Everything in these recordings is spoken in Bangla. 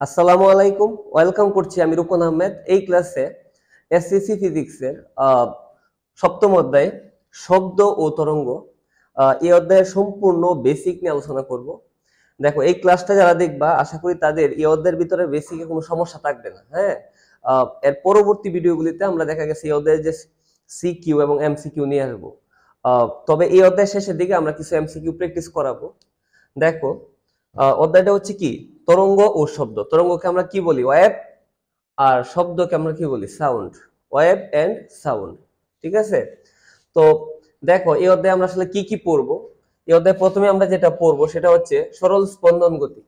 আসসালামু আলাইকুম, ওয়েলকাম করছি আমি রূপন আহমেদ। এই ক্লাসে এসএসসি ফিজিক্সের সপ্তম অধ্যায় শব্দ ও তরঙ্গ, এই অধ্যায়ের সম্পূর্ণ বেসিক নিয়ে আলোচনা করব। দেখো, এই ক্লাসটা যারা দেখবা আশা করি তাদের এই অধ্যায়ের ভিতরে বেসিকে কোনো সমস্যা থাকবে না। হ্যাঁ, এর পরবর্তী ভিডিওগুলিতে আমরা দেখা গেছে এই অধ্যায়ের যে সিকিউ এবং এমসিকিউ নিয়ে আসবো। তবে এই অধ্যায়ের শেষের দিকে আমরা কিছু এমসিকিউ প্র্যাকটিস করাবো। দেখো, অধ্যায়টা হচ্ছে কি, তরঙ্গ ও শব্দ। তরঙ্গকে আমরা কি বলি? ওয়েভ। আর শব্দকে আমরা কি বলি? সাউন্ড। Wave and sound. ঠিক আছে? তো দেখো, এই অধ্যায়ে আমরা আসলে কি কি পড়বো। এই অধ্যায়ে প্রথমে আমরা যেটা পড়বো সেটা হচ্ছে সরল স্পন্দন গতি।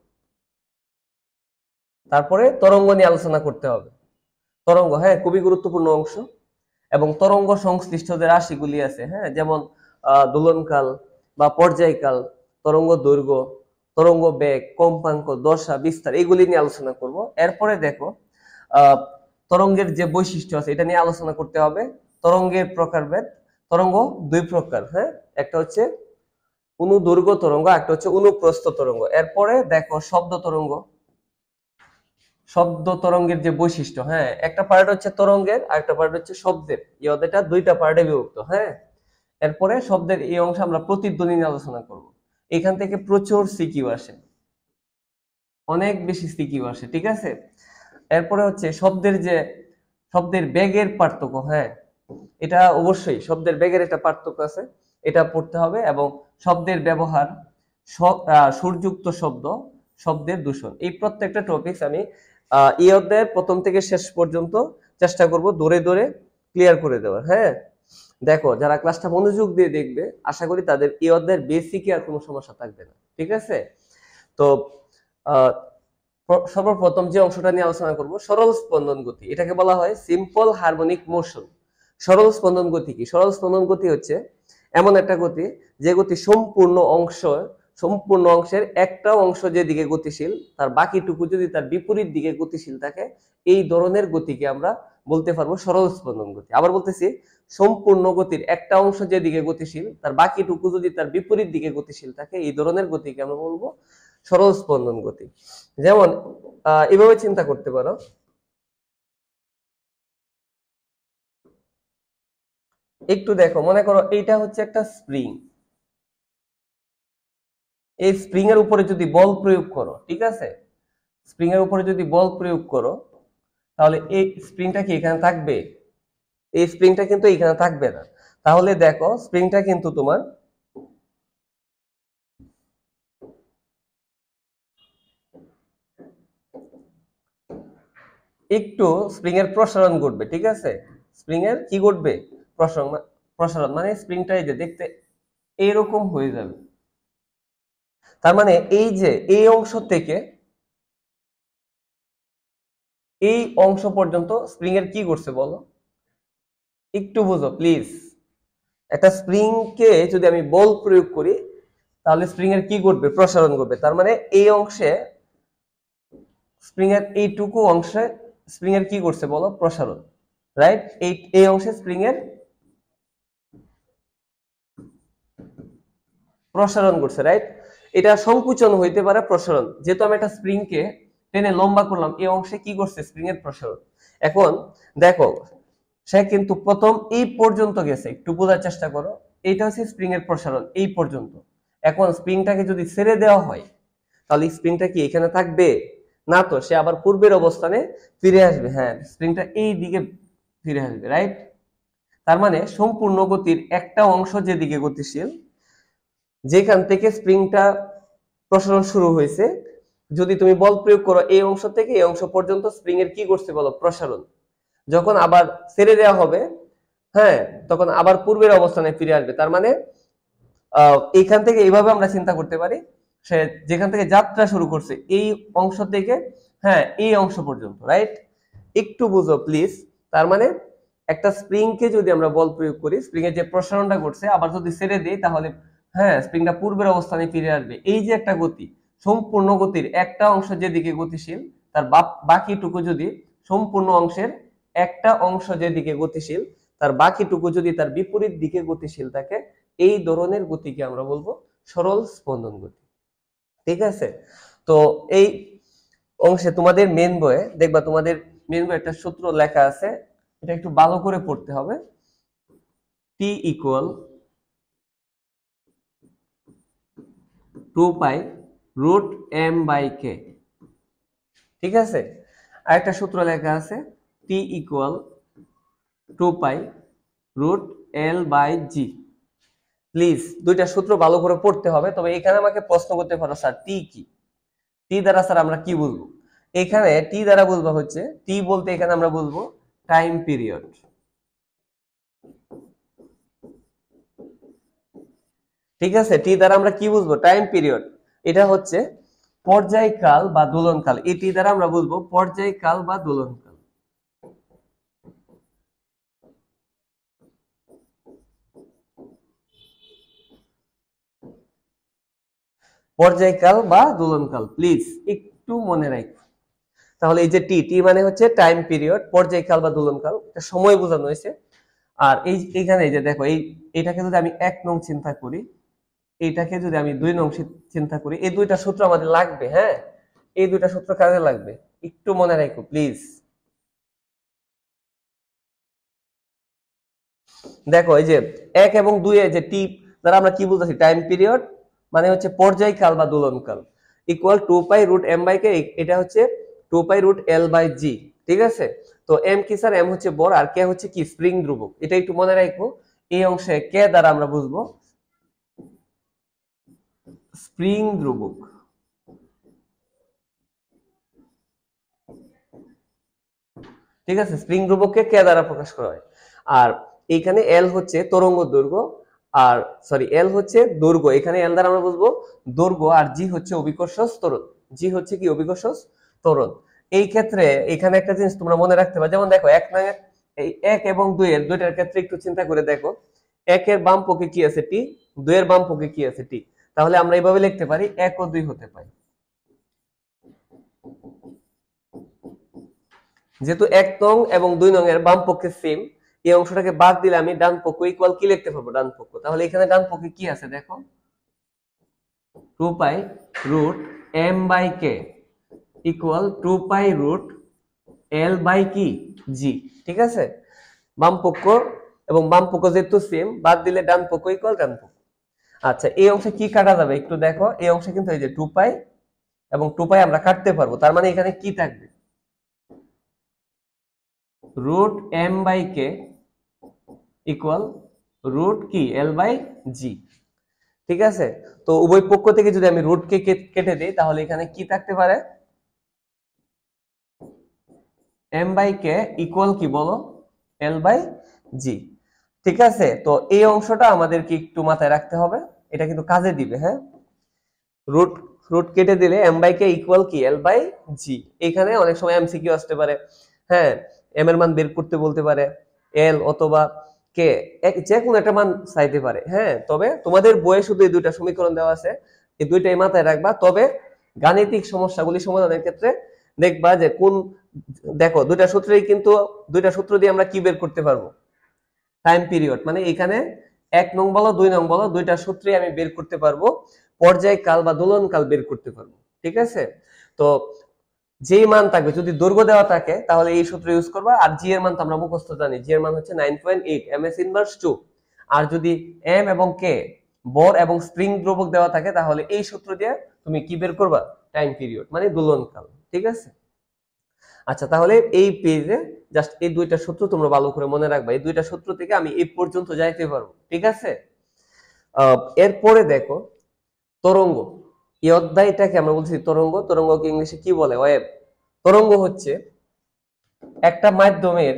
তারপরে তরঙ্গ নিয়ে আলোচনা করতে হবে। তরঙ্গ, হ্যাঁ, খুবই গুরুত্বপূর্ণ অংশ। এবং তরঙ্গ সংশ্লিষ্ট যে রাশিগুলি আছে, হ্যাঁ, যেমন দোলনকাল বা পর্যায়কাল, তরঙ্গ দৈর্ঘ্য, তরঙ্গ বেগ, কম্পাঙ্ক, দশা, বিস্তার, এগুলি নিয়ে আলোচনা করব। এরপরে দেখো, তরঙ্গের যে বৈশিষ্ট্য আছে এটা নিয়ে আলোচনা করতে হবে। তরঙ্গের প্রকারভেদ। তরঙ্গ দুই প্রকার, হ্যাঁ, একটা হচ্ছে অনুদৈর্ঘ্য তরঙ্গ, একটা হচ্ছে অনুপ্রস্থ তরঙ্গ। এরপরে দেখো শব্দ তরঙ্গ। শব্দ তরঙ্গের যে বৈশিষ্ট্য, হ্যাঁ, একটা পার্ট হচ্ছে তরঙ্গের আর একটা পার্ট হচ্ছে শব্দের। এই অধ্যায়টা দুইটা পার্টে বিভক্ত। হ্যাঁ, এরপরে শব্দের এই অংশে আমরা প্রতিধ্বনি নিয়ে আলোচনা করব। এখান থেকে প্রচুর সিকিউ আসে, অনেক বেশি সিকিউ আসে। ঠিক আছে? এরপরে হচ্ছে শব্দের বেগের পার্থক্য। হ্যাঁ, এটা অবশ্যই শব্দের বেগের একটা পার্থক্য আছে, এটা পড়তে হবে। এবং শব্দের ব্যবহার, সুরযুক্ত শব্দ, শব্দের দূষণ, এই প্রত্যেকটা টপিকস আমি এই অধ্যায়ের প্রথম থেকে শেষ পর্যন্ত চেষ্টা করব ধরে ধরে ক্লিয়ার করে দেওয়ার। হ্যাঁ, দেখো, যারা ক্লাসটা মনোযোগ দিয়ে দেখবে আশা করি তাদের এই অধ্যায়ের বেসিকে আর কোনো সমস্যা থাকবে না। ঠিক আছে? তো আহ, সর্বপ্রথম যে অংশটা নিয়ে আলোচনা করব, সরল স্পন্দন গতি। এটাকে বলা হয় সিম্পল হারমোনিক মোশন। সরল স্পন্দন গতি কি? সরল স্পন্দন গতি হচ্ছে এমন একটা গতি যে গতি সম্পূর্ণ অংশের একটা অংশ যেদিকে গতিশীল, তার বাকিটুকু যদি তার বিপরীত দিকে গতিশীল থাকে, এই ধরনের গতিকে আমরা বলতে পারবো সরল স্পন্দন গতি। আবার বলতেছি, সম্পূর্ণ গতির একটা অংশ যেদিকে গতিশীল, তার বাকিটুকু যদি তার বিপরীত দিকে গতিশীল থাকে, এই ধরনের গতিকে আমরা বলবো সরল স্পন্দন গতি। যেমন এভাবে চিন্তা করতে পারো, একটু দেখো, মনে করো এইটা হচ্ছে একটা স্প্রিং। এই স্প্রিং এর উপরে যদি বল প্রয়োগ করো, ঠিক আছে, স্প্রিং এর উপরে যদি বল প্রয়োগ করো, তাহলে এই স্প্রিংটা কি এখানে থাকবে? এই স্প্রিংটা কিন্তু এখানে থাকবে না। তাহলে দেখো, স্প্রিংটা কিন্তু তোমার একটু স্প্রিং এর প্রসারণ ঘটবে। ঠিক আছে? স্প্রিং এর কি ঘটবে? প্রসারণ। প্রসারণ মানে স্প্রিংটা এই যে দেখতে এইরকম হয়ে যাবে। তার মানে এই যে এই অংশ থেকে এই অংশ পর্যন্ত স্প্রিং এর কি করছে বলো, একটু বুঝো প্লিজ। একটা স্প্রিং কে যদি আমি বল প্রয়োগ করি, তাহলে স্প্রিং এর কি ঘটবে? প্রসারণ ঘটবে। তার মানে এই অংশে, স্প্রিং এর এইটুকু অংশে স্প্রিং এর কি করছে বলো? প্রসারণ। রাইট? এই অংশে স্প্রিং এর প্রসারণ করছে। রাইট? এটা সংকুচন হইতে পারে, প্রসারণ। যেহেতু আমি একটা স্প্রিং কে টেনে লম্বা করলাম, এই অংশে কি করছে? স্প্রিং এর প্রসারণ। এখন দেখো, সে কিন্তু প্রথম এই পর্যন্ত গেছে, একটু বোঝার চেষ্টা করো। এইটা হচ্ছে স্প্রিং এর প্রসারণ, এই পর্যন্ত। এখন স্প্রিংটাকে যদি ছেড়ে দেওয়া হয়, তাহলে স্প্রিংটা কি এখানে থাকবে? না তো, সে আবার পূর্বের অবস্থানে ফিরে আসবে। হ্যাঁ, স্প্রিংটা এই দিকে ফিরে আসবে। রাইট? তার মানে সম্পূর্ণ গতির একটা অংশ যেদিকে গতিশীল, যেখান থেকে স্প্রিংটা প্রসারণ শুরু হয়েছে, যদি তুমি বল প্রয়োগ করো এই অংশ থেকে এই অংশ পর্যন্ত, স্প্রিং এর কি করছে বলো? প্রসারণ। যখন আবার ছেড়ে দেওয়া হবে, হ্যাঁ, তখন আবার পূর্বের অবস্থানে ফিরে আসবে। তার মানে এইখান থেকে এইভাবে আমরা চিন্তা করতে পারি, সে যেখান থেকে যাত্রা শুরু করছে এই অংশ থেকে, হ্যাঁ, এই অংশ পর্যন্ত। রাইট? একটু বুঝো প্লিজ। তার মানে একটা স্প্রিং কে যদি আমরা বল প্রয়োগ করি, স্প্রিং এর যে প্রসারণটা ঘটছে আবার যদি ছেড়ে দিই, তাহলে হ্যাঁ, স্প্রিংটা পূর্বের অবস্থানে ফিরে আসবে। এই যে একটা গতি, সম্পূর্ণ গতির একটা অংশ যেদিকে গতিশীল, তার বাকিটুকু যদি, সম্পূর্ণ অংশের একটা অংশ যেদিকে গতিশীল, তার বাকিটুকু যদি তার বিপরীত দিকে গতিশীল থাকে, এই ধরনের গতিকে আমরা বলবো সরল স্পন্দন গতি। ঠিক আছে? তো এই অংশে তোমাদের মেন বইয়ে দেখবা, তোমাদের মেন বইয়ে একটা সূত্র লেখা আছে, এটা একটু ভালো করে পড়তে হবে। T equal 2 pi root M by K. ঠিক আছে, আরেকটা সূত্র লেখা আছে T equal 2 pi root L by G. Please দুইটা সূত্র ভালো করে পড়তে হবে। তবে এখানে আমাকে প্রশ্ন করতে পারো, স্যার টি কি? টি দ্বারা স্যার আমরা কি বুঝবো? এখানে টি দ্বারা বুঝবো হচ্ছে, টি বলতে এখানে আমরা বুঝবো টাইম পিরিয়ড। ঠিক আছে, টি দ্বারা আমরা কি বুঝবো? Time period. এটা হচ্ছে পর্যায়কাল বা দোলনকাল। এই টি দ্বারা আমরা বুঝবো পর্যায়কাল বা দোলনকাল। পর্যায়কাল বা দোলনকাল, প্লিজ একটু মনে রাখো। তাহলে এই যে টি, টি মানে হচ্ছে টাইম পিরিয়ড, পর্যায়কাল বা দোলনকাল, এটা সময় বোঝানো হয়েছে। আর এইখানে এই যে দেখো, এইটাকে যদি আমি 1 নং চিন্তা করি, এইটাকে যদি আমি 2 নং চিন্তা করি, এই দুইটা সূত্র আমাদের লাগবে। হ্যাঁ, এই দুইটা সূত্র কাজে লাগবে, একটু মনে রাখো প্লিজ। দেখো এই যে 1 এবং 2 এ যে টি দ্বারা আমরা কি বুঝতেছি? টাইম পিরিয়ড মানে হচ্ছে পর্যায়কাল বা দোলনকাল, equal 2 pi root M by K, এটা হচ্ছে 2 pi root L by G. ঠিক আছে, তো এম কি স্যার? এম হচ্ছে বর, আর কে হচ্ছে কি? স্প্রিং ধ্রুবক। এটা একটু মনে রাখবো। এই অংশে কে দ্বারা আমরা বুঝবো স্প্রিং ধ্রুবক। ঠিক আছে, স্প্রিং ধ্রুবককে কে দ্বারা প্রকাশ করা হয়। আর এইখানে এল হচ্ছে তরঙ্গ দৈর্ঘ্য, আর সরি এল হচ্ছে দৈর্ঘ্য, এখানে এল দ্বারা আমরা বুঝবো দৈর্ঘ্য, আর জি হচ্ছে অভিকর্ষজ ত্বরণ। জি হচ্ছে কি? অভিকর্ষজ ত্বরণ। এই ক্ষেত্রে এখানে একটা জিনিস তোমরা মনে রাখতে পারো, যেমন দেখো এই 1 এবং 2 এর দুইটার ক্ষেত্রে একটু চিন্তা করে দেখো, 1 এর বাম পক্ষে কি আছে? টি। 2 এর বাম পক্ষে কি আছে? টি। তাহলে আমরা এইভাবে লিখতে পারি 1 ও 2 হতে পারে। যেহেতু 1 নং এবং 2 নং এর বাম পক্ষে সেম, এই অংশটাকে বাদ দিলে আমি ডান পক্ষ ইকুয়াল কি লিখতে পারবো? ডান পক্ষ। তাহলে এখানে ডান পক্ষে কি আছে দেখো, 2 pi root M by K equal 2 pi root L by কি? জি। ঠিক আছে, বাম পক্ষ এবং বাম পক্ষ যেহেতু সেম, বাদ দিলে ডান পক্ষ ইকুয়াল ডান পক্ষ। আচ্ছা, এই অংশে কি কাটা যাবে একটু দেখো। এই অংশে কিন্তু এই যে 2 পাই এবং 2 পাই আমরা কাটতে পারবো, তার মানে এখানে কি থাকবে? Root M by K equal root কি? L by G. ঠিক আছে, তো উভয় পক্ষ থেকে যদি আমি রুট কে কেটে দিই, তাহলে এখানে কি থাকতে পারে? এম বাই কে ইকুয়াল কি বলো? এল বাই জি। ঠিক আছে, তো এই অংশটা আমাদেরকে একটু মাথায় রাখতে হবে, এটা কিন্তু কাজে দিবে। হ্যাঁ, রুট রুট কেটে দিলে এম বাই কে ইকুয়াল কি? এল বাই জি। এখানে অনেক সময় এমসিকিউ আসতে পারে। হ্যাঁ, এম এর মান বের করতে বলতে পারে, এল অথবা কে, যে কোনো একটা মান চাইতে পারে। হ্যাঁ, তবে তোমাদের বইয়ে শুধু এই দুইটা সমীকরণ দেওয়া আছে, এই দুইটাই মাথায় রাখবা। তবে গাণিতিক সমস্যাগুলি সমাধানের ক্ষেত্রে দেখবা যে কোন, দেখো দুইটা সূত্রেই কিন্তু, দুইটা সূত্র দিয়ে আমরা কি বের করতে পারবো? Time period. মানে এখানে 1 নং বলো 2 নং বলো, দুইটা সূত্রে আমি বের করতে পারবো পর্যায়কাল বা দোলনকাল বের করতে পারবো। ঠিক আছে, তো যেই মান থাকবে, যদি দৈর্ঘ্য দেওয়া থাকে তাহলে এই সূত্র ইউজ করবা। আর জি এর মান তো আমরা মুখস্থ জানি, জি এর মান হচ্ছে 9.8 ms ইনভার্স 2। আর যদি এম এবং কে বর এবং স্প্রিং ধ্রুবক দেওয়া থাকে, তাহলে এই সূত্র দিয়ে তুমি কি বের করবা? টাইম পিরিয়ড মানে দোলনকাল। ঠিক আছে, আচ্ছা তাহলে এই পেজে জাস্ট এই দুইটা সূত্র তোমরা ভালো করে মনে রাখবা। এই দুইটা সূত্র থেকে আমি এই পর্যন্ত যাইতে পারবো। ঠিক আছে, এরপরে দেখো তরঙ্গ। এই অধ্যায়টাকে আমরা বলছি তরঙ্গ। তরঙ্গকে ইংলিশে কি বলে? ওয়েভ। তরঙ্গ হচ্ছে একটা মাধ্যমের,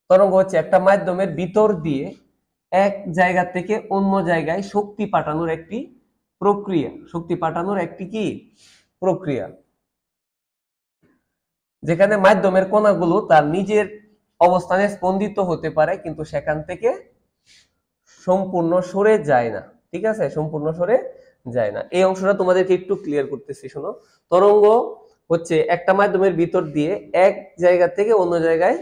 তরঙ্গ হচ্ছে একটা মাধ্যমের ভিতর দিয়ে এক জায়গা থেকে অন্য জায়গায় শক্তি পাঠানোর একটি প্রক্রিয়া। শক্তি পাঠানোর একটি কি? প্রক্রিয়া। যেখানে মাধ্যমের কণাগুলো তার নিজের অবস্থানে স্পন্দিত হতে পারে, কিন্তু সেখান থেকে সম্পূর্ণ সরে যায় না। ঠিক আছে, সম্পূর্ণ সরে যায় না। এই অংশটা তোমাদেরকে একটু ক্লিয়ার করতেছি, শোনো। তরঙ্গ হচ্ছে একটা মাধ্যমের ভিতর দিয়ে এক জায়গা থেকে অন্য জায়গায়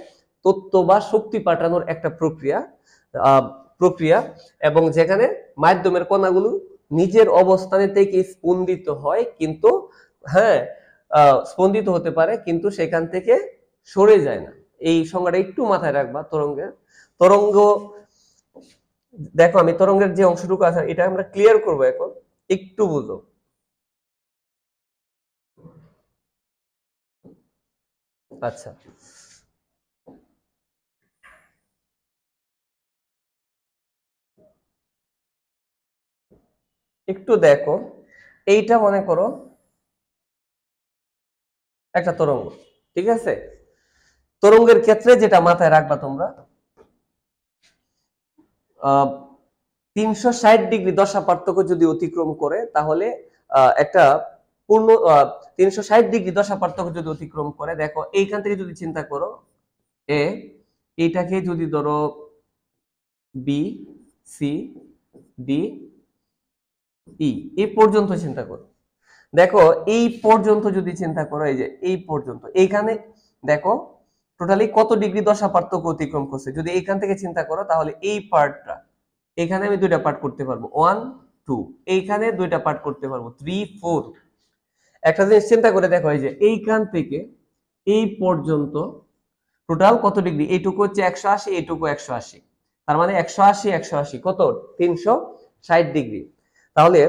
তথ্য বা শক্তি পাঠানোর একটা প্রক্রিয়া, প্রক্রিয়া, এবং যেখানে মাধ্যমের কণাগুলো নিজের অবস্থানে থেকে স্পন্দিত হয়, কিন্তু হ্যাঁ স্পন্দিত হতে পারে কিন্তু সেখান থেকে সরে যায় না। এই সংজ্ঞাটা একটু মাথায় রাখবা তরঙ্গের। তরঙ্গ দেখো আমি তরঙ্গের যে অংশটুকু আছে এটা আমরা ক্লিয়ার করবো এখন, একটু বুঝো। আচ্ছা, একটু দেখো, এইটা মনে করো একটা তরঙ্গ, ঠিক আছে? তরঙ্গের ক্ষেত্রে যেটা মাথায় রাখবা তোমরা, 360 ডিগ্রি দশা পার্থক্য যদি অতিক্রম করে তাহলে একটা পূর্ণ 360 ডিগ্রি দশা পার্থক্য যদি অতিক্রম করে, দেখো এইখান থেকে যদি চিন্তা করো এ, এইটাকে যদি ধরো বি, সি, ডি, ই, এই পর্যন্ত চিন্তা করো। দেখো এই পর্যন্ত যদি চিন্তা করো, এই যে এই পর্যন্ত, এইখানে দেখো টোটালি কত ডিগ্রি দশা পার্থক্য অতিক্রম করছে। যদি এইখান থেকে চিন্তা করো তাহলে এই পার্টটা, এখানে আমি দুইটা পার্ট করতে পারবো 1 2, এইখানে দুইটা পার্ট করতে পারবো 3 4। একটা জিনিস চিন্তা করে দেখো, এই যে এইখান থেকে এই পর্যন্ত টোটাল কত ডিগ্রি, এইটুকু হচ্ছে 180, এইটুকু 180, তার মানে 180 180 কত 360 ডিগ্রি। তাহলে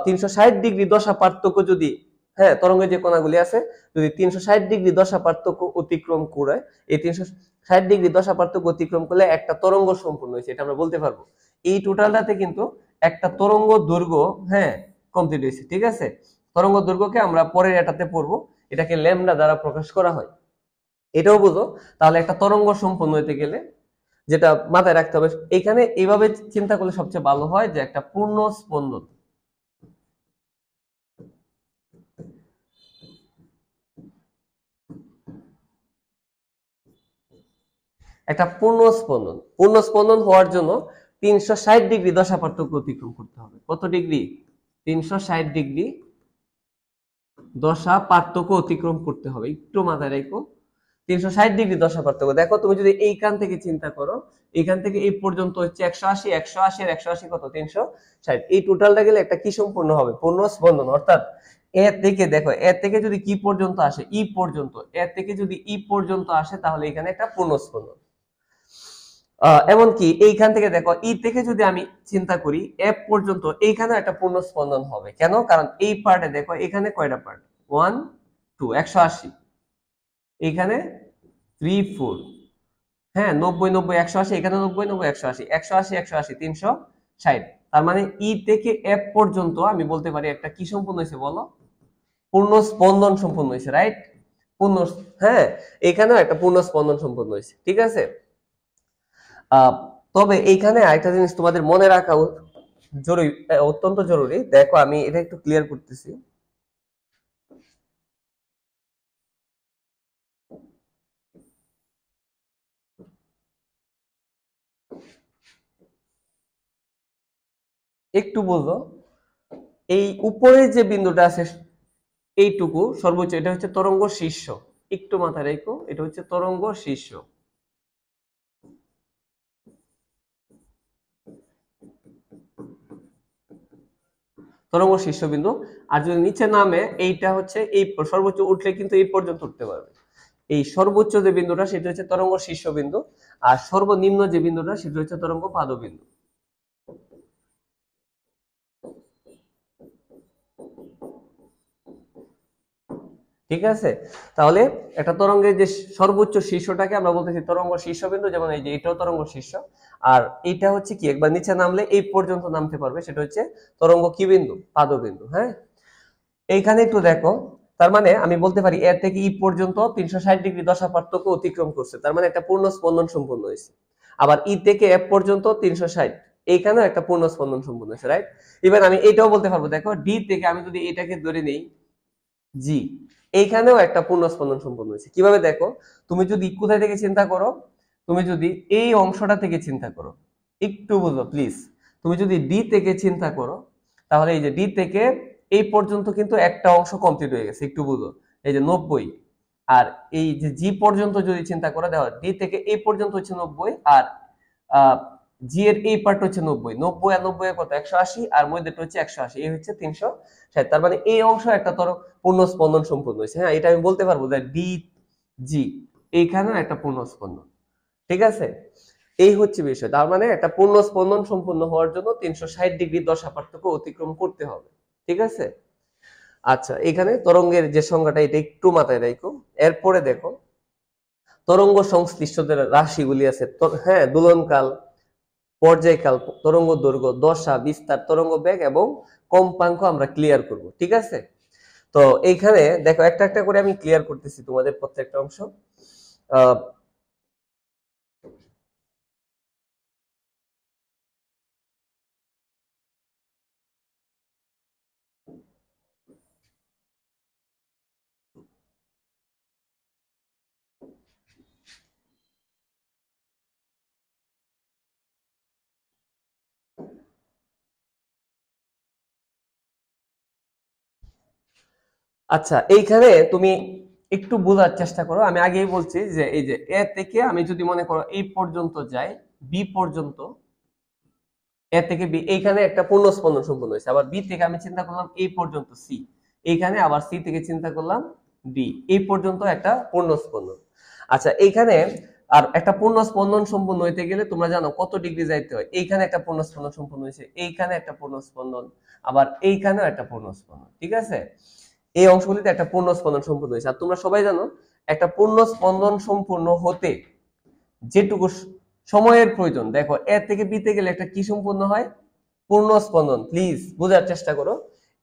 360 ডিগ্রি দশা পার্থক্য যদি, হ্যাঁ তরঙ্গের যে কণাগুলি আছে যদি 360 ডিগ্রি দশা পার্থক্য অতিক্রম করে, এই 360 ডিগ্রি দশা পার্থক্য অতিক্রম করলে একটা তরঙ্গ সম্পূর্ণ হয়েছে, এটা আমরা বলতে পারবো। এই টোটালটাতে কিন্তু একটা তরঙ্গ দৈর্ঘ্য, হ্যাঁ কমপ্লিট হয়েছে, ঠিক আছে? তরঙ্গ দৈর্ঘ্যকে আমরা পরের এটাতে পড়বো, এটাকে ল্যামডা দ্বারা প্রকাশ করা হয়, এটাও বুঝো। তাহলে একটা তরঙ্গ সম্পন্ন হতে গেলে যেটা মাথায় রাখতে হবে, এখানে এইভাবে চিন্তা করলে সবচেয়ে ভালো হয় যে একটা পূর্ণ স্পন্দন, একটা পূর্ণ স্পন্দন হওয়ার জন্য 360 ডিগ্রি দশা পার্থক্য অতিক্রম করতে হবে। কত ডিগ্রি? 360 ডিগ্রি দশা পার্থক্য অতিক্রম করতে হবে, একটু মাথায় রেখো। 360 ডিগ্রি দশা পার্থক্য, দেখো তুমি যদি এইখান থেকে চিন্তা করো, এইখান থেকে এই পর্যন্ত হচ্ছে 180, 180 আর 180 কত 360, এই টোটালটা গেলে একটা কি সম্পূর্ণ হবে? পূর্ণ স্পন্দন। অর্থাৎ এ থেকে দেখো, এ থেকে যদি কি পর্যন্ত আসে, ই পর্যন্ত, এ থেকে যদি ই পর্যন্ত আসে তাহলে এখানে একটা পূর্ণ স্পন্দন। এমনকি এইখান থেকে দেখো, ই থেকে যদি আমি চিন্তা করি এফ পর্যন্ত, এইখানে একটা পূর্ণ স্পন্দন হবে। কেন? কারণ এই পার্টে দেখো এখানে কয়টা পার্ট, 1 2, 180, এখানে 3 4, হ্যাঁ 90 90 180, এখানে 90 90 180 180 180 360। তার মানে ই থেকে এফ পর্যন্ত আমি বলতে পারি একটা কি সম্পূর্ণ হয়েছে বলো? পূর্ণ স্পন্দন সম্পূর্ণ হয়েছে, রাইট? পূর্ণ, হ্যাঁ এখানেও একটা পূর্ণ স্পন্দন সম্পূর্ণ হয়েছে, ঠিক আছে? তবে এইখানে আরেকটা জিনিস তোমাদের মনে রাখা জরুরি, অত্যন্ত জরুরি। দেখো আমি এটা একটু ক্লিয়ার করতেছি। একটু বুঝো, এই উপরে যে বিন্দুটা আছে এইটুকু সর্বোচ্চ, এটা হচ্ছে তরঙ্গ শীর্ষ, একটু মাথায় রেখো, এটা হচ্ছে তরঙ্গ শীর্ষ। তরঙ্গ শীর্ষবিন্দু। আর যদি নিচে নামে, এইটা হচ্ছে এই সর্বোচ্চ উঠলে কিন্তু এই পর্যন্ত উঠতে পারবে। এই সর্বোচ্চ যে বিন্দুটা সেটা হচ্ছে তরঙ্গ শীর্ষবিন্দু, আর সর্বনিম্ন যে বিন্দুটা সেটা হচ্ছে তরঙ্গ পাদবিন্দু। ঠিক আছে? তাহলে একটা তরঙ্গের যে সর্বোচ্চ শীর্ষটাকে আমরা বলতেছি তরঙ্গ শীর্ষবিন্দু, যেমন এই যে এটাও তরঙ্গ শীর্ষ, আর এটা হচ্ছে কি একবার নিচে নামলে এই পর্যন্ত নামতে পারবে, সেটা হচ্ছে তরঙ্গ কি বিন্দু? পাদবিন্দু। হ্যাঁ, এইখানে একটু দেখো, তার মানে আমি বলতে পারি এ থেকে ই পর্যন্ত 360 ডিগ্রি দশা পার্থক্য অতিক্রম করছে, তার মানে একটা পূর্ণ স্পন্দন সম্পূর্ণ হয়েছে। আবার ই থেকে এফ পর্যন্ত 360, এইখানেও একটা পূর্ণ স্পন্দন সম্পূর্ণ হয়েছে, রাইট? ইভেন আমি এটাও বলতে পারবো, দেখো ডি থেকে আমি যদি এটাকে ধরে নেই জি, এইখানেও একটা পূর্ণ স্পন্দন সম্পন্ন হয়েছে। কিভাবে? দেখো তুমি যদি কোথায় থেকে চিন্তা করো, তুমি যদি এই অংশটা থেকে চিন্তা করো, একটু বুঝো প্লিজ, তুমি যদি ডি থেকে চিন্তা করো তাহলে এই যে ডি থেকে এই পর্যন্ত কিন্তু একটা অংশ কমপ্লিট হয়ে গেছে, একটু বুঝো, এই যে 90। আর এই যে জি পর্যন্ত যদি চিন্তা করো, দেখো ডি থেকে এই পর্যন্ত হচ্ছে 90, আর জি এর এই পার্ট হচ্ছে 90, 90 আর 90 কত 180, আর মধ্যেটা হচ্ছে 180, এই হচ্ছে 360। তার মানে এই অংশ একটা পূর্ণ স্পন্দন সম্পূর্ণ হয়েছে। হ্যাঁ, এটা আমি বলতে পারবো যে ডি জি এইখানেও একটা পূর্ণ স্পন্দন। ঠিক আছে, এই হচ্ছে বিষয়। তার মানে একটা পূর্ণ স্পন্দন সম্পূর্ণ হওয়ার জন্য 360 ডিগ্রি দশা পার্থক্য অতিক্রম করতে হবে। ঠিক আছে, আচ্ছা এখানে তরঙ্গের যে সংজ্ঞাটা এটা একটু মাথায় রাখো। এরপরে দেখো তরঙ্গ সংশ্লিষ্ট রাশিগুলি আছে, হ্যাঁ, দোলনকাল, পর্যায়কাল, তরঙ্গ দৈর্ঘ্য, দশা, বিস্তার, তরঙ্গ বেগ এবং কম্পাঙ্ক আমরা ক্লিয়ার করব। ঠিক আছে, তো এইখানে দেখো একটা একটা করে আমি ক্লিয়ার করতেছি তোমাদের প্রত্যেকটা অংশ। আচ্ছা এইখানে তুমি একটু বোঝার চেষ্টা করো। আমি আগেই বলছি যে এই যে এ থেকে আমি যদি মনে করো এই পর্যন্ত যাই, বি পর্যন্ত, এ থেকে বি, এইখানে একটা পূর্ণ স্পন্দন সম্পন্ন হয়েছে। আবার বি থেকে আমি চিন্তা করলাম এই পর্যন্ত সি, এইখানে আবার সি থেকে চিন্তা করলাম ডি, এই পর্যন্ত একটা পূর্ণ স্পন্দন। আচ্ছা এইখানে আর একটা পূর্ণ স্পন্দন সম্পন্ন হইতে গেলে তোমরা জানো কত ডিগ্রি যাইতে হয়। এইখানে একটা পূর্ণ স্পন্দন সম্পন্ন হয়েছে, এইখানে একটা পূর্ণ স্পন্দন, আবার এইখানেও একটা পূর্ণ স্পন্দন। ঠিক আছে, এই অংশগুলিতে একটা পূর্ণ স্পন্দন সম্পূর্ণ হয়েছে। আর তোমরা সবাই জানো একটা পূর্ণ স্পন্দন সম্পূর্ণ হতে যেটুকু সময়ের প্রয়োজন, দেখো এ থেকে বিতে গেলে একটা কি সম্পূর্ণ হয়, পূর্ণ স্পন্দন। প্লিজ বোঝার চেষ্টা করো,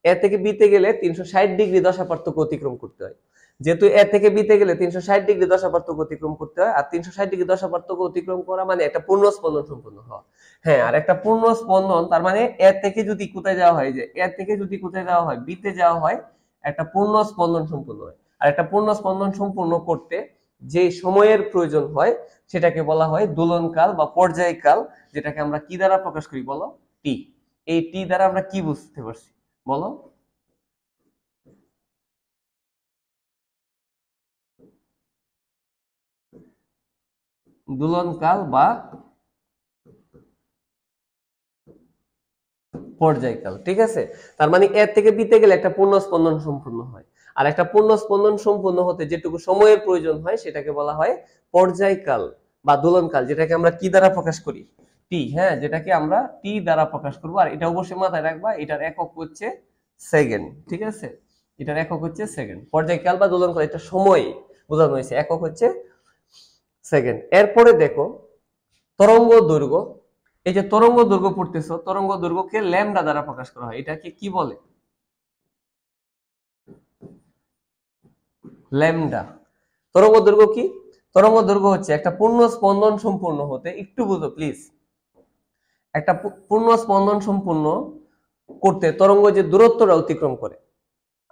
এ থেকে বিতে গেলে 360 ডিগ্রি দশা পার্থক্য অতিক্রম করতে হয়। যেহেতু এ থেকে বিতে গেলে 360 ডিগ্রি দশা পার্থক্য অতিক্রম করতে হয়, আর 360 ডিগ্রি দশা পার্থক্য অতিক্রম করা মানে একটা পূর্ণ স্পন্দন সম্পূর্ণ হওয়া। হ্যাঁ, আর একটা পূর্ণ স্পন্দন তার মানে এ থেকে যদি কোথায় যাওয়া হয়, যে এ থেকে যদি কোথায় যাওয়া হয়, বিতে যাওয়া হয়, একটা পূর্ণ স্পন্দন সম্পূর্ণ হয়। আর একটা পূর্ণ স্পন্দন সম্পূর্ণ করতে যে সময়ের প্রয়োজন হয় সেটাকে বলা হয় দোলনকাল বা পর্যায়কাল, যেটাকে আমরা কি দ্বারা প্রকাশ করি বলো, টি। এই টি দ্বারা আমরা কি বুঝতে পারছি বলো? দোলনকাল বা পর্যায়কাল। ঠিক আছে, তার মানে এর থেকে বিতে গেলে একটা পূর্ণ স্পন্দন সম্পূর্ণ হয়। আর একটা পূর্ণ স্পন্দন সম্পূর্ণ হতে যেটুকু সময়ের প্রয়োজন হয় সেটাকে বলা হয় পর্যায়কাল বা দোলনকাল, যেটাকে আমরা কি দ্বারা প্রকাশ করি, টি। হ্যাঁ, যেটাকে আমরা টি দ্বারা প্রকাশ করবো। আর এটা অবশ্যই মাথায় রাখবা, এটার একক হচ্ছে সেকেন্ড। ঠিক আছে, এটার একক হচ্ছে সেকেন্ড। পর্যায়কাল বা দোলনকাল এটা সময় বোঝানো হয়েছে, একক হচ্ছে সেকেন্ড। এরপরে দেখো তরঙ্গ দৈর্ঘ্য। এই যে তরঙ্গ দৈর্ঘ্য পড়তেছো, তরঙ্গ দৈর্ঘ্যকে ল্যামডা দ্বারা প্রকাশ করা হয়। এটাকে কি বলে? ল্যামডা। তরঙ্গ দৈর্ঘ্য কি? তরঙ্গ দৈর্ঘ্য হচ্ছে একটা পূর্ণ স্পন্দন সম্পূর্ণ হতে, একটু বুঝো প্লিজ, একটা পূর্ণ স্পন্দন সম্পূর্ণ করতে তরঙ্গ যে দূরত্বটা অতিক্রম করে।